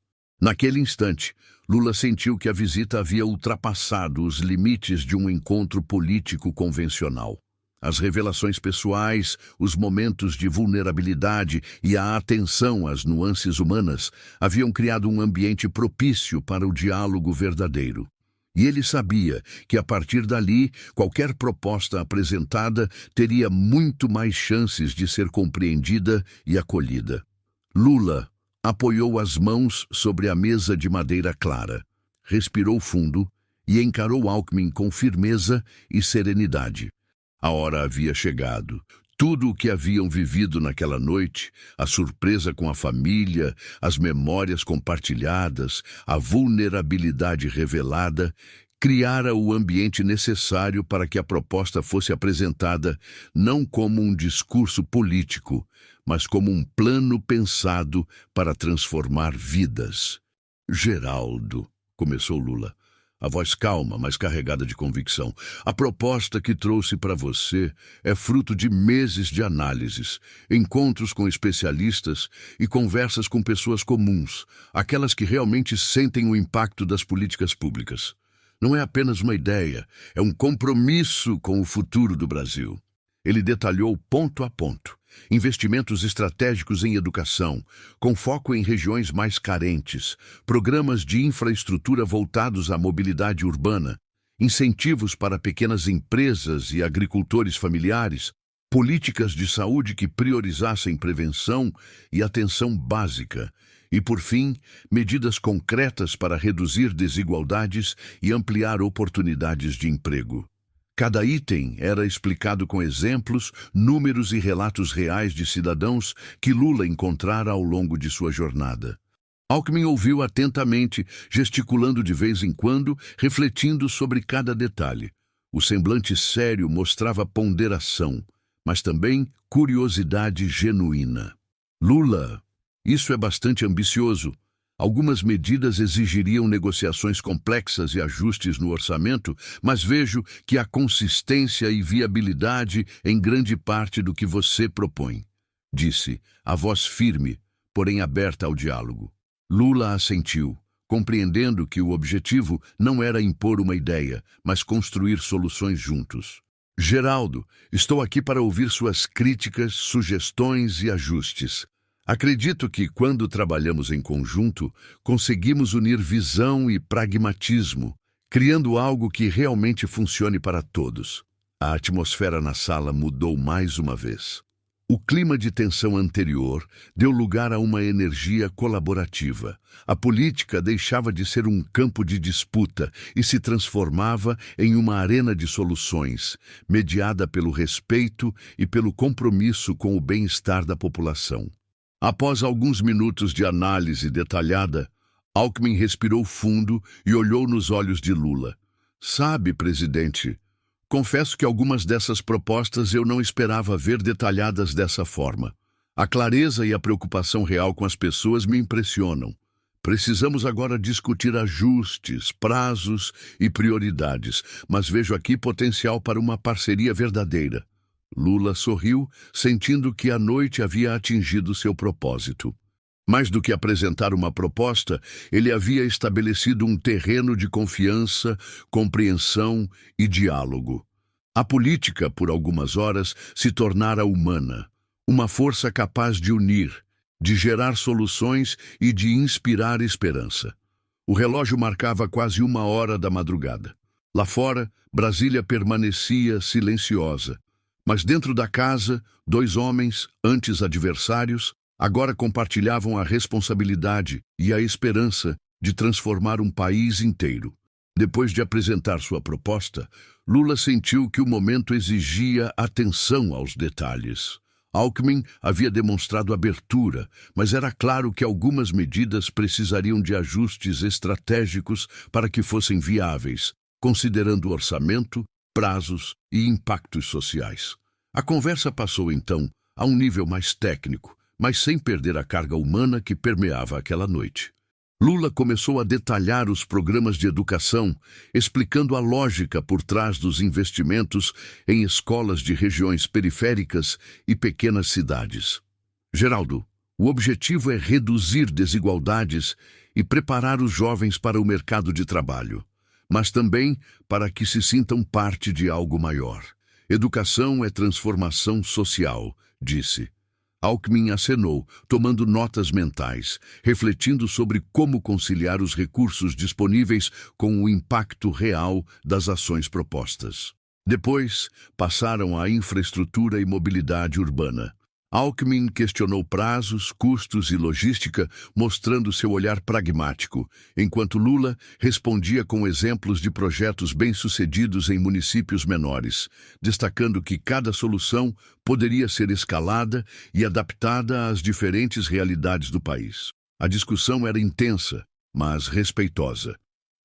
Naquele instante, Lula sentiu que a visita havia ultrapassado os limites de um encontro político convencional. As revelações pessoais, os momentos de vulnerabilidade e a atenção às nuances humanas haviam criado um ambiente propício para o diálogo verdadeiro. E ele sabia que, a partir dali, qualquer proposta apresentada teria muito mais chances de ser compreendida e acolhida. Lula apoiou as mãos sobre a mesa de madeira clara, respirou fundo e encarou Alckmin com firmeza e serenidade. A hora havia chegado. Tudo o que haviam vivido naquela noite, a surpresa com a família, as memórias compartilhadas, a vulnerabilidade revelada, criara o ambiente necessário para que a proposta fosse apresentada não como um discurso político, mas como um plano pensado para transformar vidas. Geraldo, começou Lula, a voz calma, mas carregada de convicção. A proposta que trouxe para você é fruto de meses de análises, encontros com especialistas e conversas com pessoas comuns, aquelas que realmente sentem o impacto das políticas públicas. Não é apenas uma ideia, é um compromisso com o futuro do Brasil. Ele detalhou ponto a ponto. Investimentos estratégicos em educação, com foco em regiões mais carentes, programas de infraestrutura voltados à mobilidade urbana, incentivos para pequenas empresas e agricultores familiares, políticas de saúde que priorizassem prevenção e atenção básica, e, por fim, medidas concretas para reduzir desigualdades e ampliar oportunidades de emprego. Cada item era explicado com exemplos, números e relatos reais de cidadãos que Lula encontrara ao longo de sua jornada. Alckmin ouviu atentamente, gesticulando de vez em quando, refletindo sobre cada detalhe. O semblante sério mostrava ponderação, mas também curiosidade genuína. Lula, isso é bastante ambicioso. Algumas medidas exigiriam negociações complexas e ajustes no orçamento, mas vejo que há consistência e viabilidade em grande parte do que você propõe, disse, a voz firme, porém aberta ao diálogo. Lula assentiu, compreendendo que o objetivo não era impor uma ideia, mas construir soluções juntos. Geraldo, estou aqui para ouvir suas críticas, sugestões e ajustes. Acredito que, quando trabalhamos em conjunto, conseguimos unir visão e pragmatismo, criando algo que realmente funcione para todos. A atmosfera na sala mudou mais uma vez. O clima de tensão anterior deu lugar a uma energia colaborativa. A política deixava de ser um campo de disputa e se transformava em uma arena de soluções, mediada pelo respeito e pelo compromisso com o bem-estar da população. Após alguns minutos de análise detalhada, Alckmin respirou fundo e olhou nos olhos de Lula. Sabe, presidente, confesso que algumas dessas propostas eu não esperava ver detalhadas dessa forma. A clareza e a preocupação real com as pessoas me impressionam. Precisamos agora discutir ajustes, prazos e prioridades, mas vejo aqui potencial para uma parceria verdadeira. Lula sorriu, sentindo que a noite havia atingido seu propósito. Mais do que apresentar uma proposta, ele havia estabelecido um terreno de confiança, compreensão e diálogo. A política, por algumas horas, se tornara humana, uma força capaz de unir, de gerar soluções e de inspirar esperança. O relógio marcava quase 1h da madrugada. Lá fora, Brasília permanecia silenciosa. Mas dentro da casa, 2 homens, antes adversários, agora compartilhavam a responsabilidade e a esperança de transformar um país inteiro. Depois de apresentar sua proposta, Lula sentiu que o momento exigia atenção aos detalhes. Alckmin havia demonstrado abertura, mas era claro que algumas medidas precisariam de ajustes estratégicos para que fossem viáveis, considerando orçamento, prazos e impactos sociais. A conversa passou, então, a um nível mais técnico, mas sem perder a carga humana que permeava aquela noite. Lula começou a detalhar os programas de educação, explicando a lógica por trás dos investimentos em escolas de regiões periféricas e pequenas cidades. Geraldo, o objetivo é reduzir desigualdades e preparar os jovens para o mercado de trabalho, mas também para que se sintam parte de algo maior. Educação é transformação social, disse. Alckmin acenou, tomando notas mentais, refletindo sobre como conciliar os recursos disponíveis com o impacto real das ações propostas. Depois, passaram à infraestrutura e mobilidade urbana. Alckmin questionou prazos, custos e logística, mostrando seu olhar pragmático, enquanto Lula respondia com exemplos de projetos bem-sucedidos em municípios menores, destacando que cada solução poderia ser escalada e adaptada às diferentes realidades do país. A discussão era intensa, mas respeitosa.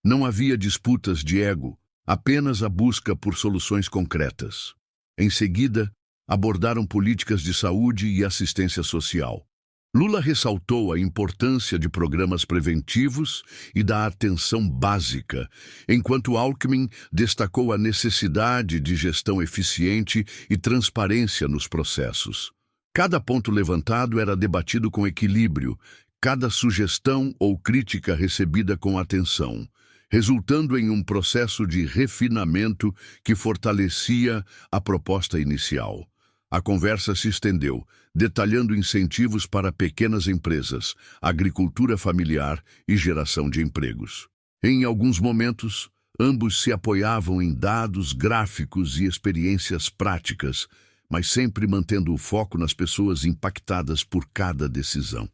Não havia disputas de ego, apenas a busca por soluções concretas. Em seguida, abordaram políticas de saúde e assistência social. Lula ressaltou a importância de programas preventivos e da atenção básica, enquanto Alckmin destacou a necessidade de gestão eficiente e transparência nos processos. Cada ponto levantado era debatido com equilíbrio, cada sugestão ou crítica recebida com atenção, resultando em um processo de refinamento que fortalecia a proposta inicial. A conversa se estendeu, detalhando incentivos para pequenas empresas, agricultura familiar e geração de empregos. Em alguns momentos, ambos se apoiavam em dados, gráficos e experiências práticas, mas sempre mantendo o foco nas pessoas impactadas por cada decisão.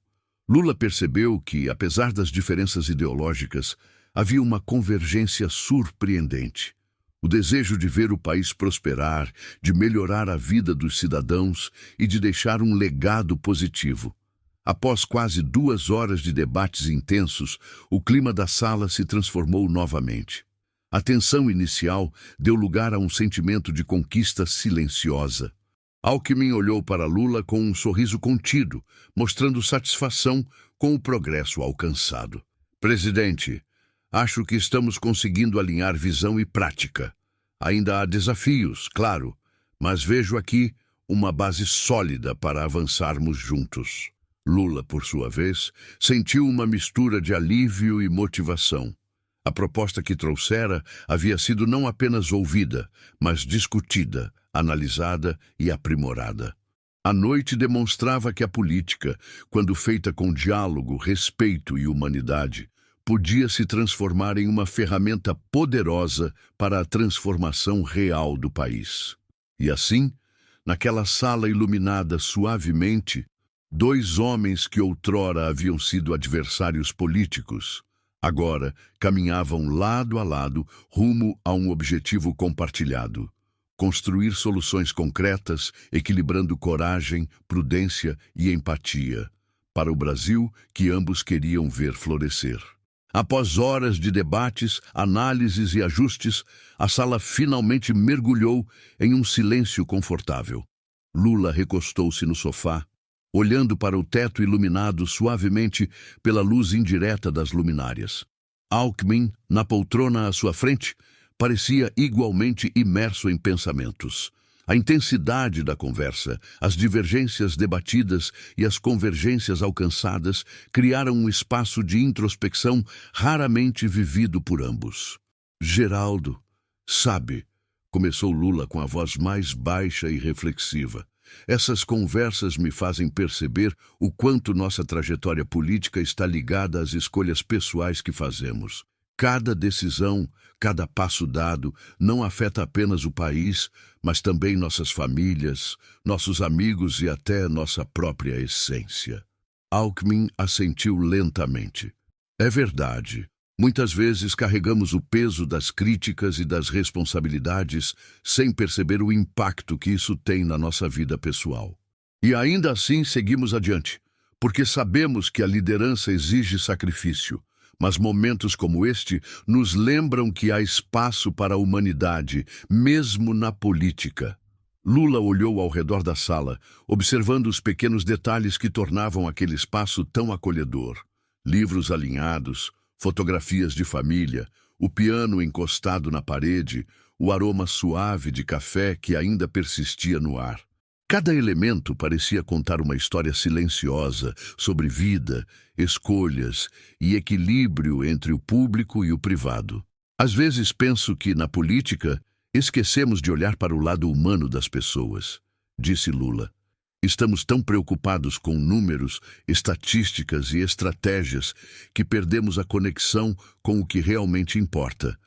Lula percebeu que, apesar das diferenças ideológicas, havia uma convergência surpreendente. O desejo de ver o país prosperar, de melhorar a vida dos cidadãos e de deixar um legado positivo. Após quase 2 horas de debates intensos, o clima da sala se transformou novamente. A tensão inicial deu lugar a um sentimento de conquista silenciosa. Alckmin olhou para Lula com um sorriso contido, mostrando satisfação com o progresso alcançado. Presidente, acho que estamos conseguindo alinhar visão e prática. Ainda há desafios, claro, mas vejo aqui uma base sólida para avançarmos juntos. Lula, por sua vez, sentiu uma mistura de alívio e motivação. A proposta que trouxera havia sido não apenas ouvida, mas discutida, analisada e aprimorada. A noite demonstrava que a política, quando feita com diálogo, respeito e humanidade, podia se transformar em uma ferramenta poderosa para a transformação real do país. E assim, naquela sala iluminada suavemente, 2 homens que outrora haviam sido adversários políticos, agora caminhavam lado a lado rumo a um objetivo compartilhado: construir soluções concretas, equilibrando coragem, prudência e empatia, para o Brasil que ambos queriam ver florescer. Após horas de debates, análises e ajustes, a sala finalmente mergulhou em um silêncio confortável. Lula recostou-se no sofá, olhando para o teto iluminado suavemente pela luz indireta das luminárias. Alckmin, na poltrona à sua frente, parecia igualmente imerso em pensamentos. A intensidade da conversa, as divergências debatidas e as convergências alcançadas criaram um espaço de introspecção raramente vivido por ambos. Geraldo, sabe, começou Lula com a voz mais baixa e reflexiva, essas conversas me fazem perceber o quanto nossa trajetória política está ligada às escolhas pessoais que fazemos. Cada decisão, cada passo dado, não afeta apenas o país, mas também nossas famílias, nossos amigos e até nossa própria essência. Alckmin assentiu lentamente. É verdade. Muitas vezes carregamos o peso das críticas e das responsabilidades sem perceber o impacto que isso tem na nossa vida pessoal. E ainda assim seguimos adiante, porque sabemos que a liderança exige sacrifício. Mas momentos como este nos lembram que há espaço para a humanidade, mesmo na política. Lula olhou ao redor da sala, observando os pequenos detalhes que tornavam aquele espaço tão acolhedor. Livros alinhados, fotografias de família, o piano encostado na parede, o aroma suave de café que ainda persistia no ar. Cada elemento parecia contar uma história silenciosa sobre vida, escolhas e equilíbrio entre o público e o privado. Às vezes penso que, na política, esquecemos de olhar para o lado humano das pessoas, disse Lula. Estamos tão preocupados com números, estatísticas e estratégias que perdemos a conexão com o que realmente importa,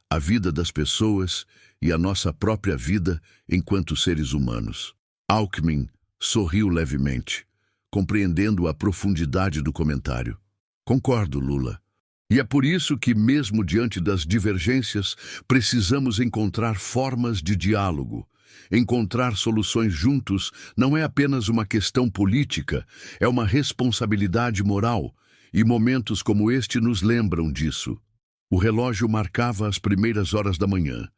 a vida das pessoas e a nossa própria vida enquanto seres humanos. Alckmin Sorriu levemente, compreendendo a profundidade do comentário. Concordo, Lula. E é por isso que, mesmo diante das divergências, precisamos encontrar formas de diálogo. Encontrar soluções juntos não é apenas uma questão política, é uma responsabilidade moral, e momentos como este nos lembram disso. O relógio marcava as primeiras horas da manhã,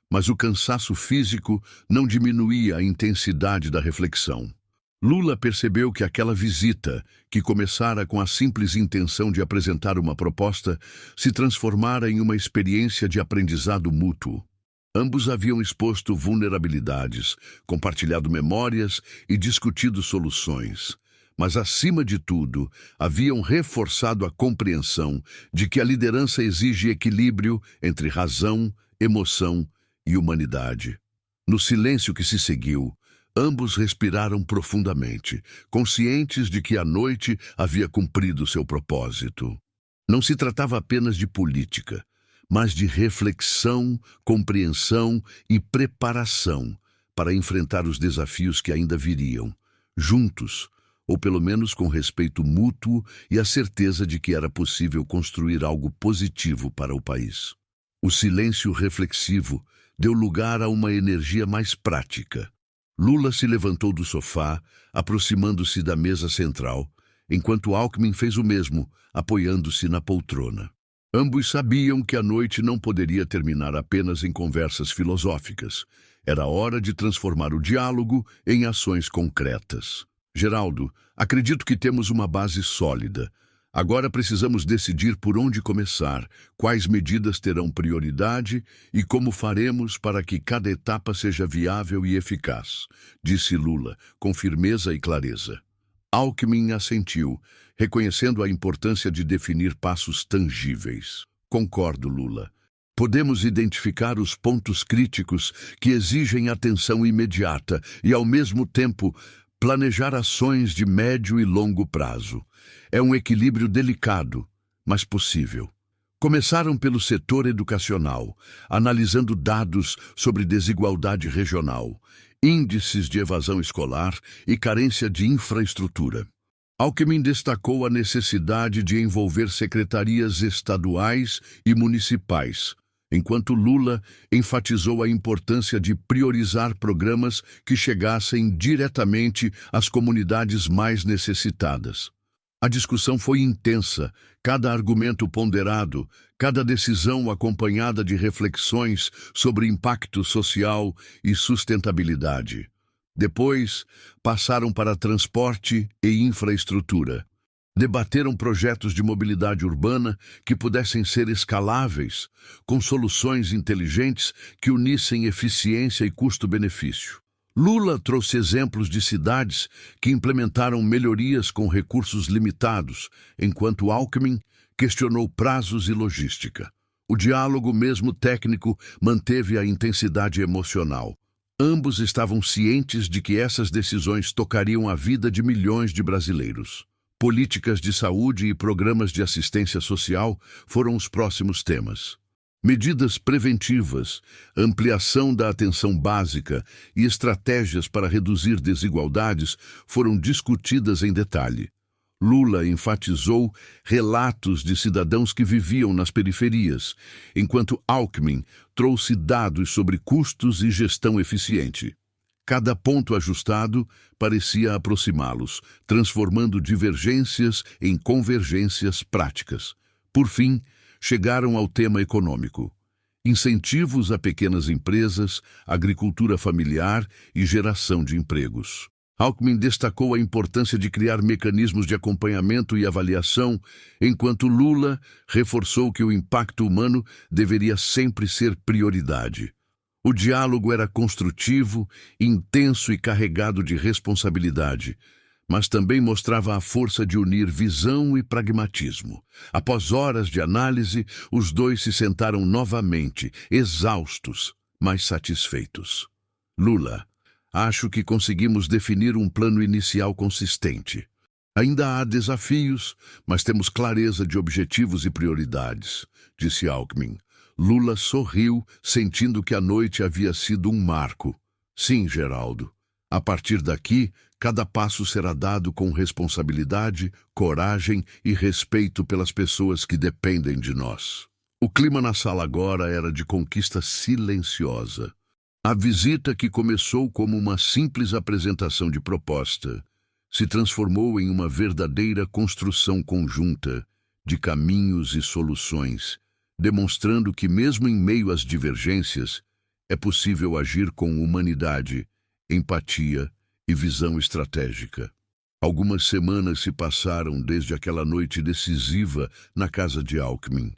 mas o cansaço físico não diminuía a intensidade da reflexão. Lula percebeu que aquela visita, que começara com a simples intenção de apresentar uma proposta, se transformara em uma experiência de aprendizado mútuo. Ambos haviam exposto vulnerabilidades, compartilhado memórias e discutido soluções. Mas, acima de tudo, haviam reforçado a compreensão de que a liderança exige equilíbrio entre razão, emoção e humanidade. No silêncio que se seguiu, ambos respiraram profundamente, conscientes de que a noite havia cumprido seu propósito. Não se tratava apenas de política, mas de reflexão, compreensão e preparação para enfrentar os desafios que ainda viriam, juntos, ou pelo menos com respeito mútuo e a certeza de que era possível construir algo positivo para o país. O silêncio reflexivo deu lugar a uma energia mais prática. Lula se levantou do sofá, aproximando-se da mesa central, enquanto Alckmin fez o mesmo, apoiando-se na poltrona. Ambos sabiam que a noite não poderia terminar apenas em conversas filosóficas. Era hora de transformar o diálogo em ações concretas. Geraldo, acredito que temos uma base sólida. Agora precisamos decidir por onde começar, quais medidas terão prioridade e como faremos para que cada etapa seja viável e eficaz, disse Lula, com firmeza e clareza. Alckmin assentiu, reconhecendo a importância de definir passos tangíveis. Concordo, Lula. Podemos identificar os pontos críticos que exigem atenção imediata e, ao mesmo tempo, planejar ações de médio e longo prazo. É um equilíbrio delicado, mas possível. Começaram pelo setor educacional, analisando dados sobre desigualdade regional, índices de evasão escolar e carência de infraestrutura. Alckmin destacou a necessidade de envolver secretarias estaduais e municipais, enquanto Lula enfatizou a importância de priorizar programas que chegassem diretamente às comunidades mais necessitadas. A discussão foi intensa, cada argumento ponderado, cada decisão acompanhada de reflexões sobre impacto social e sustentabilidade. Depois, passaram para transporte e infraestrutura. Debateram projetos de mobilidade urbana que pudessem ser escaláveis, com soluções inteligentes que unissem eficiência e custo-benefício. Lula trouxe exemplos de cidades que implementaram melhorias com recursos limitados, enquanto Alckmin questionou prazos e logística. O diálogo, mesmo técnico, manteve a intensidade emocional. Ambos estavam cientes de que essas decisões tocariam a vida de milhões de brasileiros. Políticas de saúde e programas de assistência social foram os próximos temas. Medidas preventivas, ampliação da atenção básica e estratégias para reduzir desigualdades foram discutidas em detalhe. Lula enfatizou relatos de cidadãos que viviam nas periferias, enquanto Alckmin trouxe dados sobre custos e gestão eficiente. Cada ponto ajustado parecia aproximá-los, transformando divergências em convergências práticas. Por fim, chegaram ao tema econômico. Incentivos a pequenas empresas, agricultura familiar e geração de empregos. Alckmin destacou a importância de criar mecanismos de acompanhamento e avaliação, enquanto Lula reforçou que o impacto humano deveria sempre ser prioridade. O diálogo era construtivo, intenso e carregado de responsabilidade, mas também mostrava a força de unir visão e pragmatismo. Após horas de análise, os dois se sentaram novamente, exaustos, mas satisfeitos. Lula, acho que conseguimos definir um plano inicial consistente. Ainda há desafios, mas temos clareza de objetivos e prioridades, disse Alckmin. Lula sorriu, sentindo que a noite havia sido um marco. Sim, Geraldo. A partir daqui, cada passo será dado com responsabilidade, coragem e respeito pelas pessoas que dependem de nós. O clima na sala agora era de conquista silenciosa. A visita, que começou como uma simples apresentação de proposta, se transformou em uma verdadeira construção conjunta de caminhos e soluções, demonstrando que, mesmo em meio às divergências, é possível agir com humanidade, empatia e visão estratégica. Algumas semanas se passaram desde aquela noite decisiva na casa de Alckmin.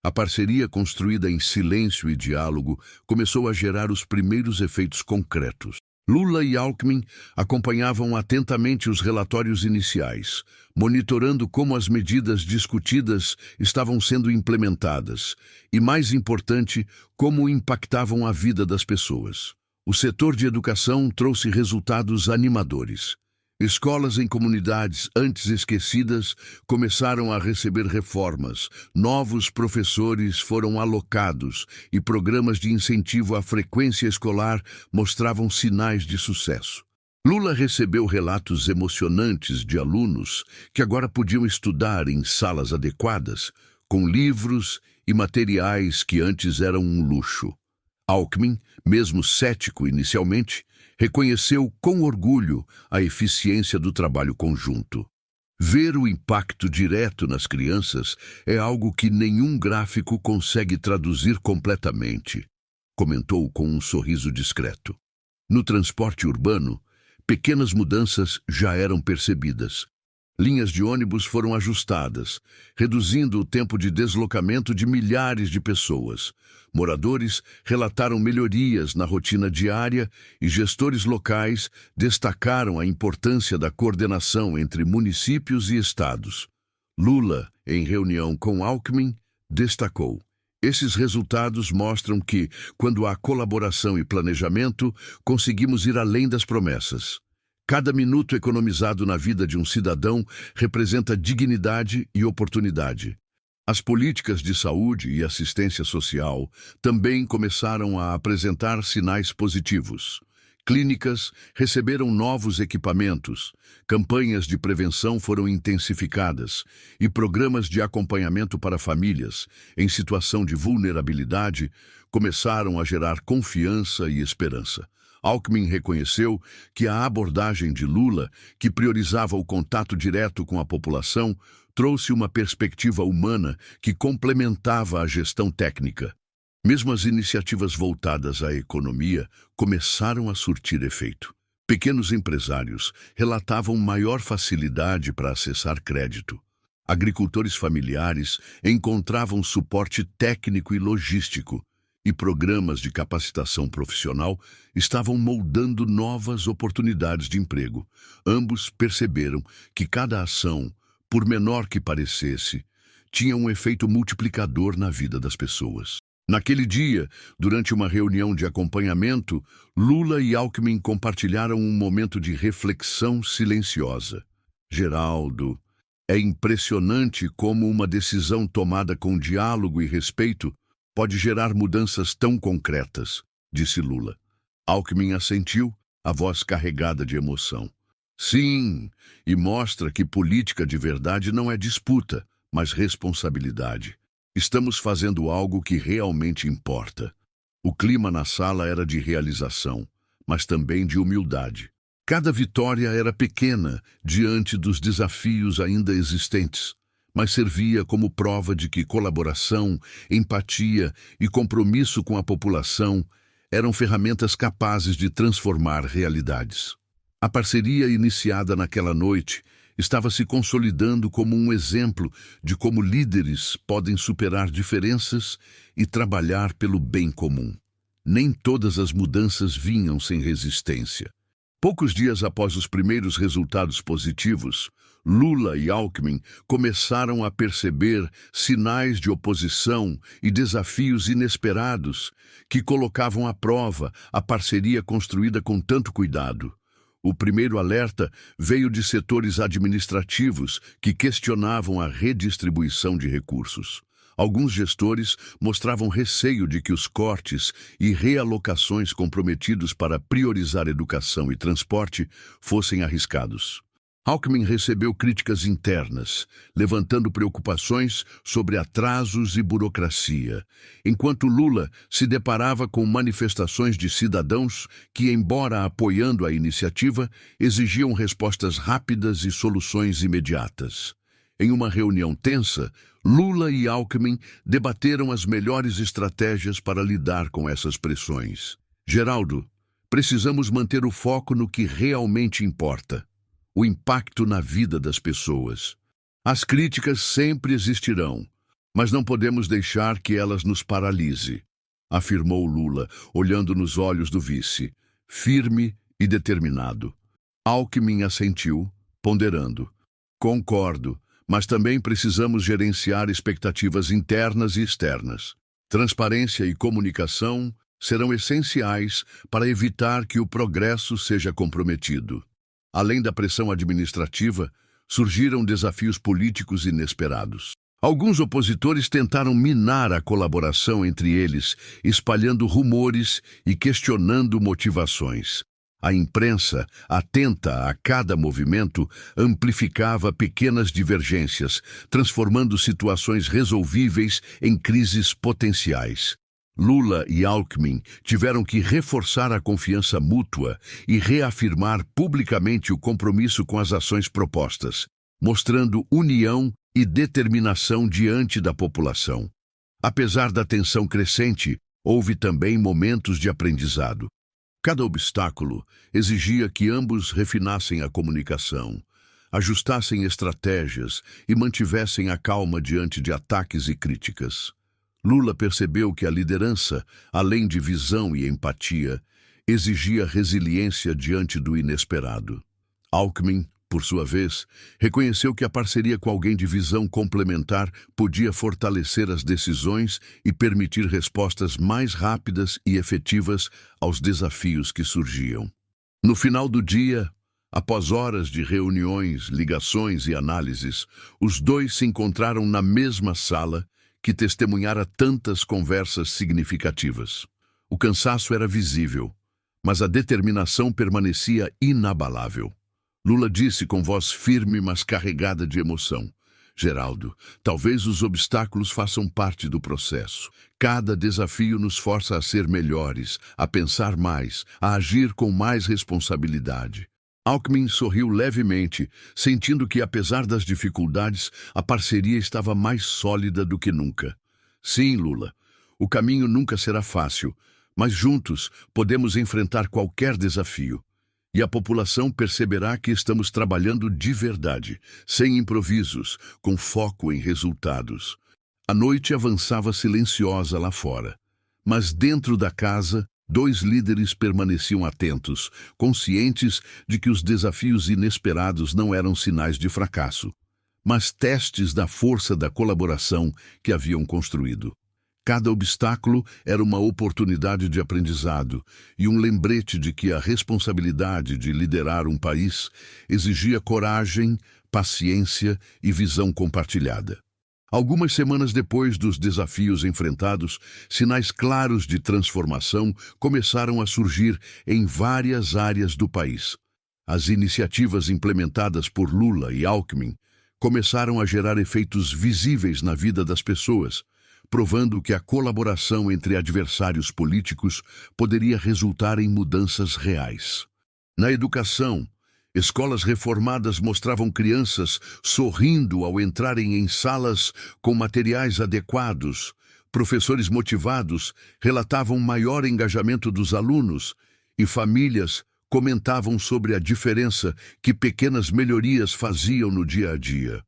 A parceria, construída em silêncio e diálogo, começou a gerar os primeiros efeitos concretos. Lula e Alckmin acompanhavam atentamente os relatórios iniciais, monitorando como as medidas discutidas estavam sendo implementadas e, mais importante, como impactavam a vida das pessoas. O setor de educação trouxe resultados animadores. Escolas em comunidades antes esquecidas começaram a receber reformas, novos professores foram alocados e programas de incentivo à frequência escolar mostravam sinais de sucesso. Lula recebeu relatos emocionantes de alunos que agora podiam estudar em salas adequadas, com livros e materiais que antes eram um luxo. Alckmin, mesmo cético inicialmente, reconheceu com orgulho a eficiência do trabalho conjunto. Ver o impacto direto nas crianças é algo que nenhum gráfico consegue traduzir completamente, comentou com um sorriso discreto. No transporte urbano, pequenas mudanças já eram percebidas. Linhas de ônibus foram ajustadas, reduzindo o tempo de deslocamento de milhares de pessoas. Moradores relataram melhorias na rotina diária e gestores locais destacaram a importância da coordenação entre municípios e estados. Lula, em reunião com Alckmin, destacou: esses resultados mostram que, quando há colaboração e planejamento, conseguimos ir além das promessas. Cada minuto economizado na vida de um cidadão representa dignidade e oportunidade. As políticas de saúde e assistência social também começaram a apresentar sinais positivos. Clínicas receberam novos equipamentos, campanhas de prevenção foram intensificadas e programas de acompanhamento para famílias em situação de vulnerabilidade começaram a gerar confiança e esperança. Alckmin reconheceu que a abordagem de Lula, que priorizava o contato direto com a população, trouxe uma perspectiva humana que complementava a gestão técnica. Mesmo as iniciativas voltadas à economia começaram a surtir efeito. Pequenos empresários relatavam maior facilidade para acessar crédito. Agricultores familiares encontravam suporte técnico e logístico, e programas de capacitação profissional estavam moldando novas oportunidades de emprego. Ambos perceberam que cada ação, por menor que parecesse, tinha um efeito multiplicador na vida das pessoas. Naquele dia, durante uma reunião de acompanhamento, Lula e Alckmin compartilharam um momento de reflexão silenciosa. Geraldo, é impressionante como uma decisão tomada com diálogo e respeito pode gerar mudanças tão concretas, disse Lula. Alckmin assentiu, a voz carregada de emoção. Sim, e mostra que política de verdade não é disputa, mas responsabilidade. Estamos fazendo algo que realmente importa. O clima na sala era de realização, mas também de humildade. Cada vitória era pequena diante dos desafios ainda existentes, mas servia como prova de que colaboração, empatia e compromisso com a população eram ferramentas capazes de transformar realidades. A parceria iniciada naquela noite estava se consolidando como um exemplo de como líderes podem superar diferenças e trabalhar pelo bem comum. Nem todas as mudanças vinham sem resistência. Poucos dias após os primeiros resultados positivos, Lula e Alckmin começaram a perceber sinais de oposição e desafios inesperados que colocavam à prova a parceria construída com tanto cuidado. O primeiro alerta veio de setores administrativos que questionavam a redistribuição de recursos. Alguns gestores mostravam receio de que os cortes e realocações comprometidos para priorizar educação e transporte fossem arriscados. Alckmin recebeu críticas internas, levantando preocupações sobre atrasos e burocracia, enquanto Lula se deparava com manifestações de cidadãos que, embora apoiando a iniciativa, exigiam respostas rápidas e soluções imediatas. Em uma reunião tensa, Lula e Alckmin debateram as melhores estratégias para lidar com essas pressões. Geraldo, precisamos manter o foco no que realmente importa: o impacto na vida das pessoas. As críticas sempre existirão, mas não podemos deixar que elas nos paralise, afirmou Lula, olhando nos olhos do vice, firme e determinado. Alckmin assentiu, ponderando. Concordo, mas também precisamos gerenciar expectativas internas e externas. Transparência e comunicação serão essenciais para evitar que o progresso seja comprometido. Além da pressão administrativa, surgiram desafios políticos inesperados. Alguns opositores tentaram minar a colaboração entre eles, espalhando rumores e questionando motivações. A imprensa, atenta a cada movimento, amplificava pequenas divergências, transformando situações resolvíveis em crises potenciais. Lula e Alckmin tiveram que reforçar a confiança mútua e reafirmar publicamente o compromisso com as ações propostas, mostrando união e determinação diante da população. Apesar da tensão crescente, houve também momentos de aprendizado. Cada obstáculo exigia que ambos refinassem a comunicação, ajustassem estratégias e mantivessem a calma diante de ataques e críticas. Lula percebeu que a liderança, além de visão e empatia, exigia resiliência diante do inesperado. Alckmin, por sua vez, reconheceu que a parceria com alguém de visão complementar podia fortalecer as decisões e permitir respostas mais rápidas e efetivas aos desafios que surgiam. No final do dia, após horas de reuniões, ligações e análises, os dois se encontraram na mesma sala que testemunhara tantas conversas significativas. O cansaço era visível, mas a determinação permanecia inabalável. Lula disse com voz firme, mas carregada de emoção: Geraldo, talvez os obstáculos façam parte do processo. Cada desafio nos força a ser melhores, a pensar mais, a agir com mais responsabilidade. Alckmin sorriu levemente, sentindo que, apesar das dificuldades, a parceria estava mais sólida do que nunca. Sim, Lula, o caminho nunca será fácil, mas juntos podemos enfrentar qualquer desafio. E a população perceberá que estamos trabalhando de verdade, sem improvisos, com foco em resultados. A noite avançava silenciosa lá fora, mas dentro da casa, dois líderes permaneciam atentos, conscientes de que os desafios inesperados não eram sinais de fracasso, mas testes da força da colaboração que haviam construído. Cada obstáculo era uma oportunidade de aprendizado e um lembrete de que a responsabilidade de liderar um país exigia coragem, paciência e visão compartilhada. Algumas semanas depois dos desafios enfrentados, sinais claros de transformação começaram a surgir em várias áreas do país. As iniciativas implementadas por Lula e Alckmin começaram a gerar efeitos visíveis na vida das pessoas, provando que a colaboração entre adversários políticos poderia resultar em mudanças reais. Na educação, escolas reformadas mostravam crianças sorrindo ao entrarem em salas com materiais adequados, professores motivados relatavam maior engajamento dos alunos e famílias comentavam sobre a diferença que pequenas melhorias faziam no dia a dia.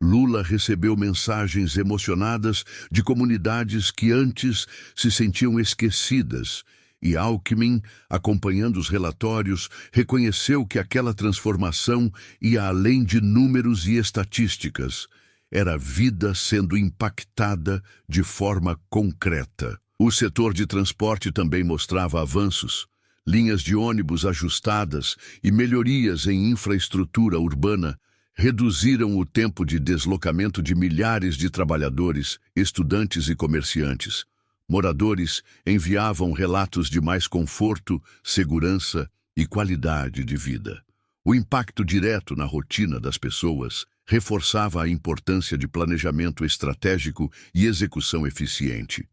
Lula recebeu mensagens emocionadas de comunidades que antes se sentiam esquecidas, e Alckmin, acompanhando os relatórios, reconheceu que aquela transformação ia além de números e estatísticas. Era a vida sendo impactada de forma concreta. O setor de transporte também mostrava avanços. Linhas de ônibus ajustadas e melhorias em infraestrutura urbana reduziram o tempo de deslocamento de milhares de trabalhadores, estudantes e comerciantes. Moradores enviavam relatos de mais conforto, segurança e qualidade de vida. O impacto direto na rotina das pessoas reforçava a importância de planejamento estratégico e execução eficiente.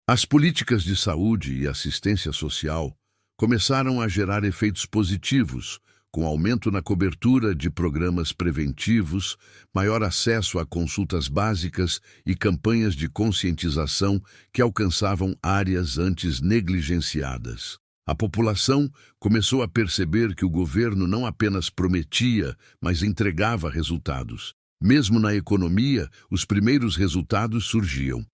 As políticas de saúde e assistência social começaram a gerar efeitos positivos, com aumento na cobertura de programas preventivos, maior acesso a consultas básicas e campanhas de conscientização que alcançavam áreas antes negligenciadas. A população começou a perceber que o governo não apenas prometia, mas entregava resultados. Mesmo na economia, os primeiros resultados surgiam.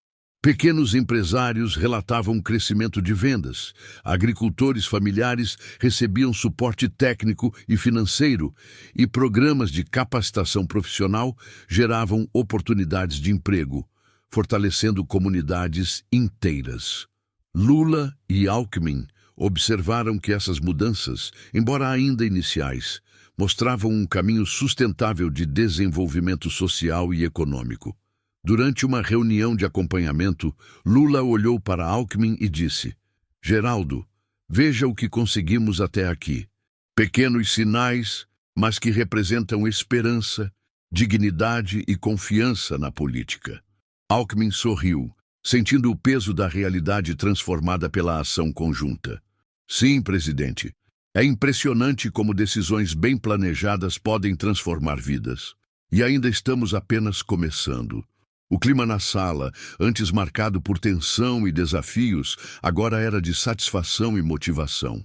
Pequenos empresários relatavam crescimento de vendas, agricultores familiares recebiam suporte técnico e financeiro, e programas de capacitação profissional geravam oportunidades de emprego, fortalecendo comunidades inteiras. Lula e Alckmin observaram que essas mudanças, embora ainda iniciais, mostravam um caminho sustentável de desenvolvimento social e econômico. Durante uma reunião de acompanhamento, Lula olhou para Alckmin e disse: "Geraldo, veja o que conseguimos até aqui. Pequenos sinais, mas que representam esperança, dignidade e confiança na política." Alckmin sorriu, sentindo o peso da realidade transformada pela ação conjunta. "Sim, presidente. É impressionante como decisões bem planejadas podem transformar vidas. E ainda estamos apenas começando." O clima na sala, antes marcado por tensão e desafios, agora era de satisfação e motivação.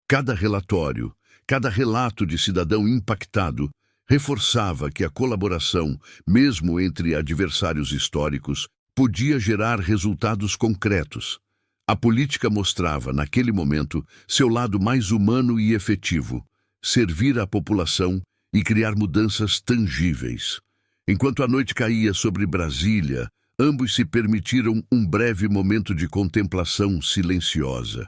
Cada relatório, cada relato de cidadão impactado, reforçava que a colaboração, mesmo entre adversários históricos, podia gerar resultados concretos. A política mostrava, naquele momento, seu lado mais humano e efetivo: servir a população e criar mudanças tangíveis. Enquanto a noite caía sobre Brasília, ambos se permitiram um breve momento de contemplação silenciosa.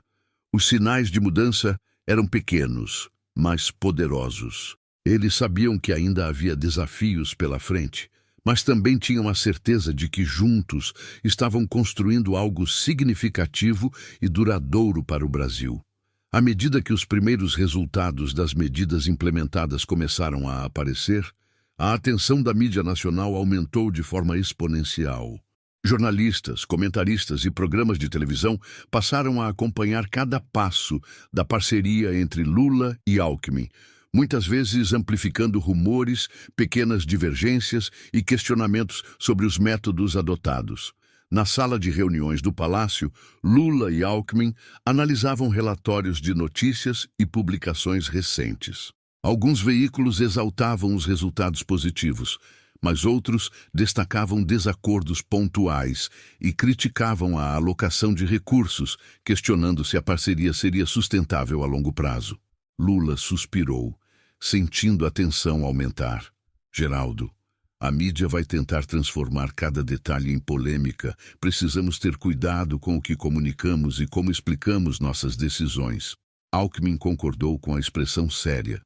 Os sinais de mudança eram pequenos, mas poderosos. Eles sabiam que ainda havia desafios pela frente, mas também tinham a certeza de que juntos estavam construindo algo significativo e duradouro para o Brasil. À medida que os primeiros resultados das medidas implementadas começaram a aparecer, a atenção da mídia nacional aumentou de forma exponencial. Jornalistas, comentaristas e programas de televisão passaram a acompanhar cada passo da parceria entre Lula e Alckmin, muitas vezes amplificando rumores, pequenas divergências e questionamentos sobre os métodos adotados. Na sala de reuniões do Palácio, Lula e Alckmin analisavam relatórios de notícias e publicações recentes. Alguns veículos exaltavam os resultados positivos, mas outros destacavam desacordos pontuais e criticavam a alocação de recursos, questionando se a parceria seria sustentável a longo prazo. Lula suspirou, sentindo a tensão aumentar. "Geraldo, a mídia vai tentar transformar cada detalhe em polêmica. Precisamos ter cuidado com o que comunicamos e como explicamos nossas decisões." Alckmin concordou com a expressão séria.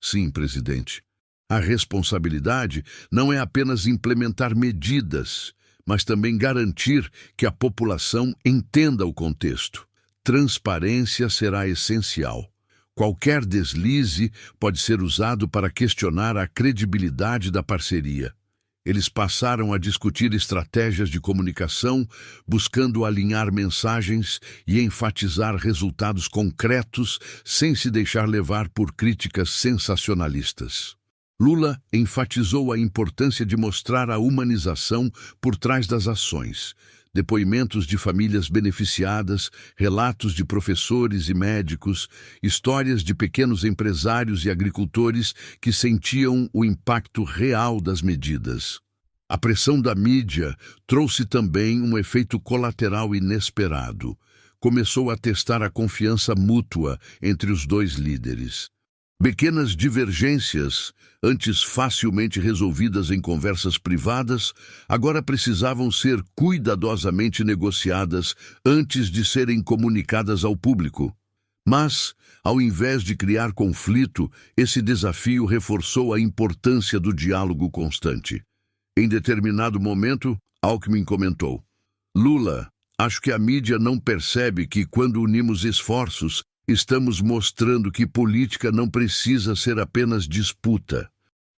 "Sim, presidente. A responsabilidade não é apenas implementar medidas, mas também garantir que a população entenda o contexto. Transparência será essencial. Qualquer deslize pode ser usado para questionar a credibilidade da parceria." Eles passaram a discutir estratégias de comunicação, buscando alinhar mensagens e enfatizar resultados concretos sem se deixar levar por críticas sensacionalistas. Lula enfatizou a importância de mostrar a humanização por trás das ações. Depoimentos de famílias beneficiadas, relatos de professores e médicos, histórias de pequenos empresários e agricultores que sentiam o impacto real das medidas. A pressão da mídia trouxe também um efeito colateral inesperado. Começou a testar a confiança mútua entre os dois líderes. Pequenas divergências, antes facilmente resolvidas em conversas privadas, agora precisavam ser cuidadosamente negociadas antes de serem comunicadas ao público. Mas, ao invés de criar conflito, esse desafio reforçou a importância do diálogo constante. Em determinado momento, Alckmin comentou: Lula, acho que a mídia não percebe que, quando unimos esforços, estamos mostrando que política não precisa ser apenas disputa.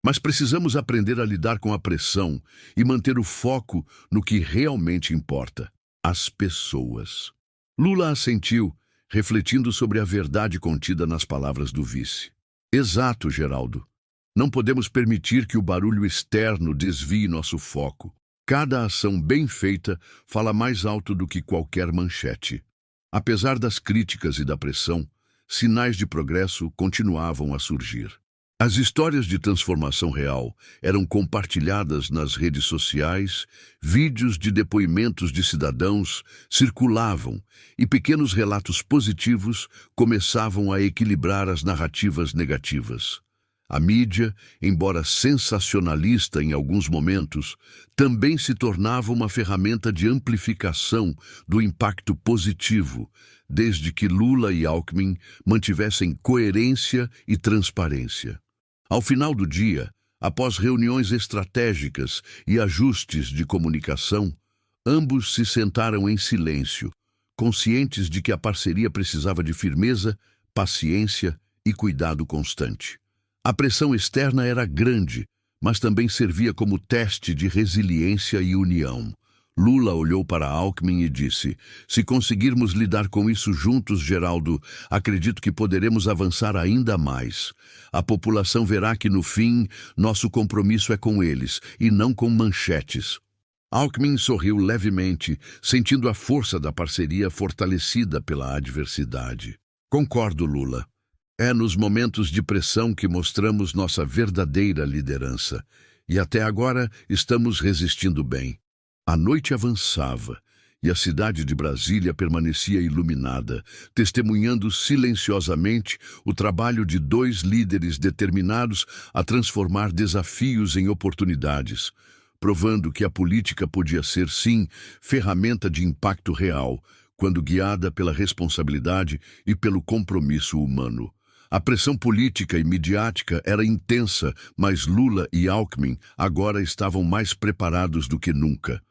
Mas precisamos aprender a lidar com a pressão e manter o foco no que realmente importa: as pessoas. Lula assentiu, refletindo sobre a verdade contida nas palavras do vice. Exato, Geraldo. Não podemos permitir que o barulho externo desvie nosso foco. Cada ação bem feita fala mais alto do que qualquer manchete. Apesar das críticas e da pressão, sinais de progresso continuavam a surgir. As histórias de transformação real eram compartilhadas nas redes sociais, vídeos de depoimentos de cidadãos circulavam e pequenos relatos positivos começavam a equilibrar as narrativas negativas. A mídia, embora sensacionalista em alguns momentos, também se tornava uma ferramenta de amplificação do impacto positivo, desde que Lula e Alckmin mantivessem coerência e transparência. Ao final do dia, após reuniões estratégicas e ajustes de comunicação, ambos se sentaram em silêncio, conscientes de que a parceria precisava de firmeza, paciência e cuidado constante. A pressão externa era grande, mas também servia como teste de resiliência e união. Lula olhou para Alckmin e disse: se conseguirmos lidar com isso juntos, Geraldo, acredito que poderemos avançar ainda mais. A população verá que, no fim, nosso compromisso é com eles, e não com manchetes. Alckmin sorriu levemente, sentindo a força da parceria fortalecida pela adversidade. Concordo, Lula. É nos momentos de pressão que mostramos nossa verdadeira liderança. E até agora estamos resistindo bem. A noite avançava e a cidade de Brasília permanecia iluminada, testemunhando silenciosamente o trabalho de dois líderes determinados a transformar desafios em oportunidades, provando que a política podia ser, sim, ferramenta de impacto real, quando guiada pela responsabilidade e pelo compromisso humano. A pressão política e midiática era intensa, mas Lula e Alckmin agora estavam mais preparados do que nunca.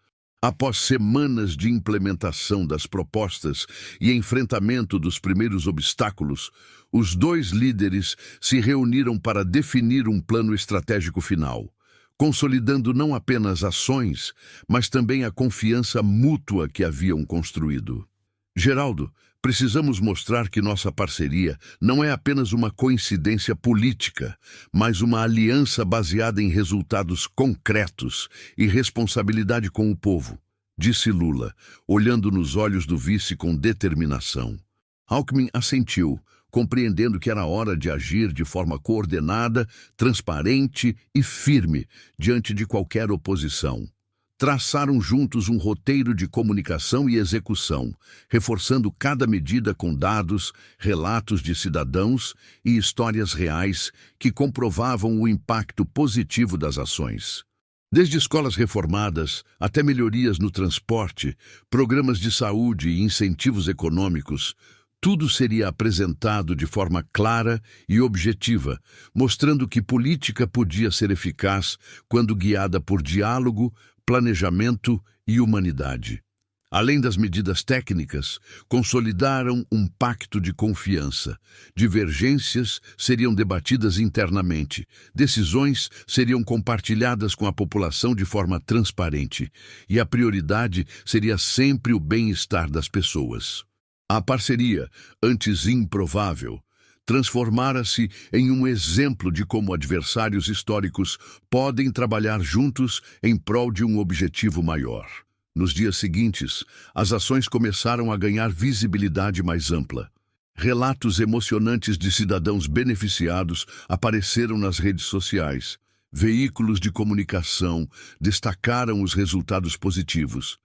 Após semanas de implementação das propostas e enfrentamento dos primeiros obstáculos, os dois líderes se reuniram para definir um plano estratégico final, consolidando não apenas ações, mas também a confiança mútua que haviam construído. Geraldo, precisamos mostrar que nossa parceria não é apenas uma coincidência política, mas uma aliança baseada em resultados concretos e responsabilidade com o povo, disse Lula, olhando nos olhos do vice com determinação. Alckmin assentiu, compreendendo que era hora de agir de forma coordenada, transparente e firme diante de qualquer oposição. Traçaram juntos um roteiro de comunicação e execução, reforçando cada medida com dados, relatos de cidadãos e histórias reais que comprovavam o impacto positivo das ações. Desde escolas reformadas até melhorias no transporte, programas de saúde e incentivos econômicos, tudo seria apresentado de forma clara e objetiva, mostrando que política podia ser eficaz quando guiada por diálogo, planejamento e humanidade. Além das medidas técnicas, consolidaram um pacto de confiança. Divergências seriam debatidas internamente. Decisões seriam compartilhadas com a população de forma transparente. E a prioridade seria sempre o bem-estar das pessoas. A parceria, antes improvável, transformara-se em um exemplo de como adversários históricos podem trabalhar juntos em prol de um objetivo maior. Nos dias seguintes, as ações começaram a ganhar visibilidade mais ampla. Relatos emocionantes de cidadãos beneficiados apareceram nas redes sociais. Veículos de comunicação destacaram os resultados positivos.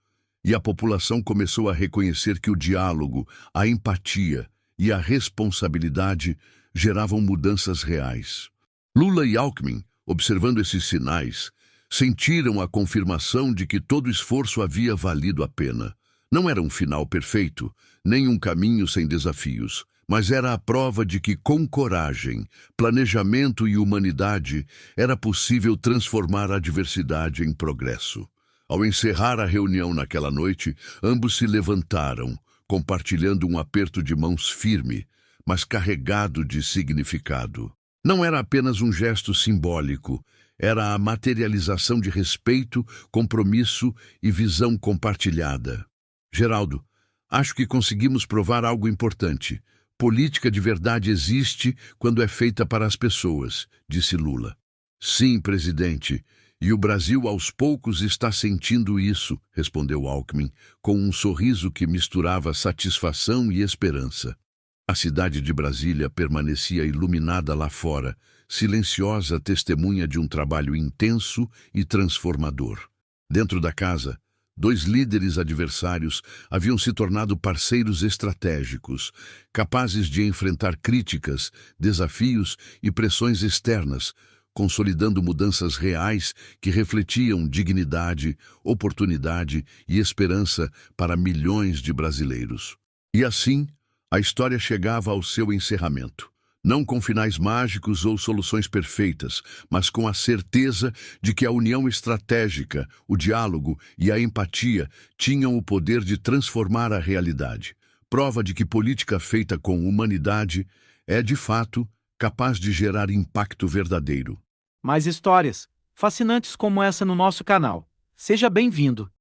E a população começou a reconhecer que o diálogo, a empatia e a responsabilidade geravam mudanças reais. Lula e Alckmin, observando esses sinais, sentiram a confirmação de que todo esforço havia valido a pena. Não era um final perfeito, nem um caminho sem desafios, mas era a prova de que, com coragem, planejamento e humanidade, era possível transformar a adversidade em progresso. Ao encerrar a reunião naquela noite, ambos se levantaram, compartilhando um aperto de mãos firme, mas carregado de significado. Não era apenas um gesto simbólico, era a materialização de respeito, compromisso e visão compartilhada. Geraldo, acho que conseguimos provar algo importante. Política de verdade existe quando é feita para as pessoas, disse Lula. Sim, presidente, e o Brasil aos poucos está sentindo isso, respondeu Alckmin, com um sorriso que misturava satisfação e esperança. A cidade de Brasília permanecia iluminada lá fora, silenciosa testemunha de um trabalho intenso e transformador. Dentro da casa, dois líderes adversários haviam se tornado parceiros estratégicos, capazes de enfrentar críticas, desafios e pressões externas, consolidando mudanças reais que refletiam dignidade, oportunidade e esperança para milhões de brasileiros. E assim, a história chegava ao seu encerramento. Não com finais mágicos ou soluções perfeitas, mas com a certeza de que a união estratégica, o diálogo e a empatia tinham o poder de transformar a realidade. Prova de que política feita com humanidade é, de fato, capaz de gerar impacto verdadeiro. Mais histórias fascinantes como essa no nosso canal. Seja bem-vindo!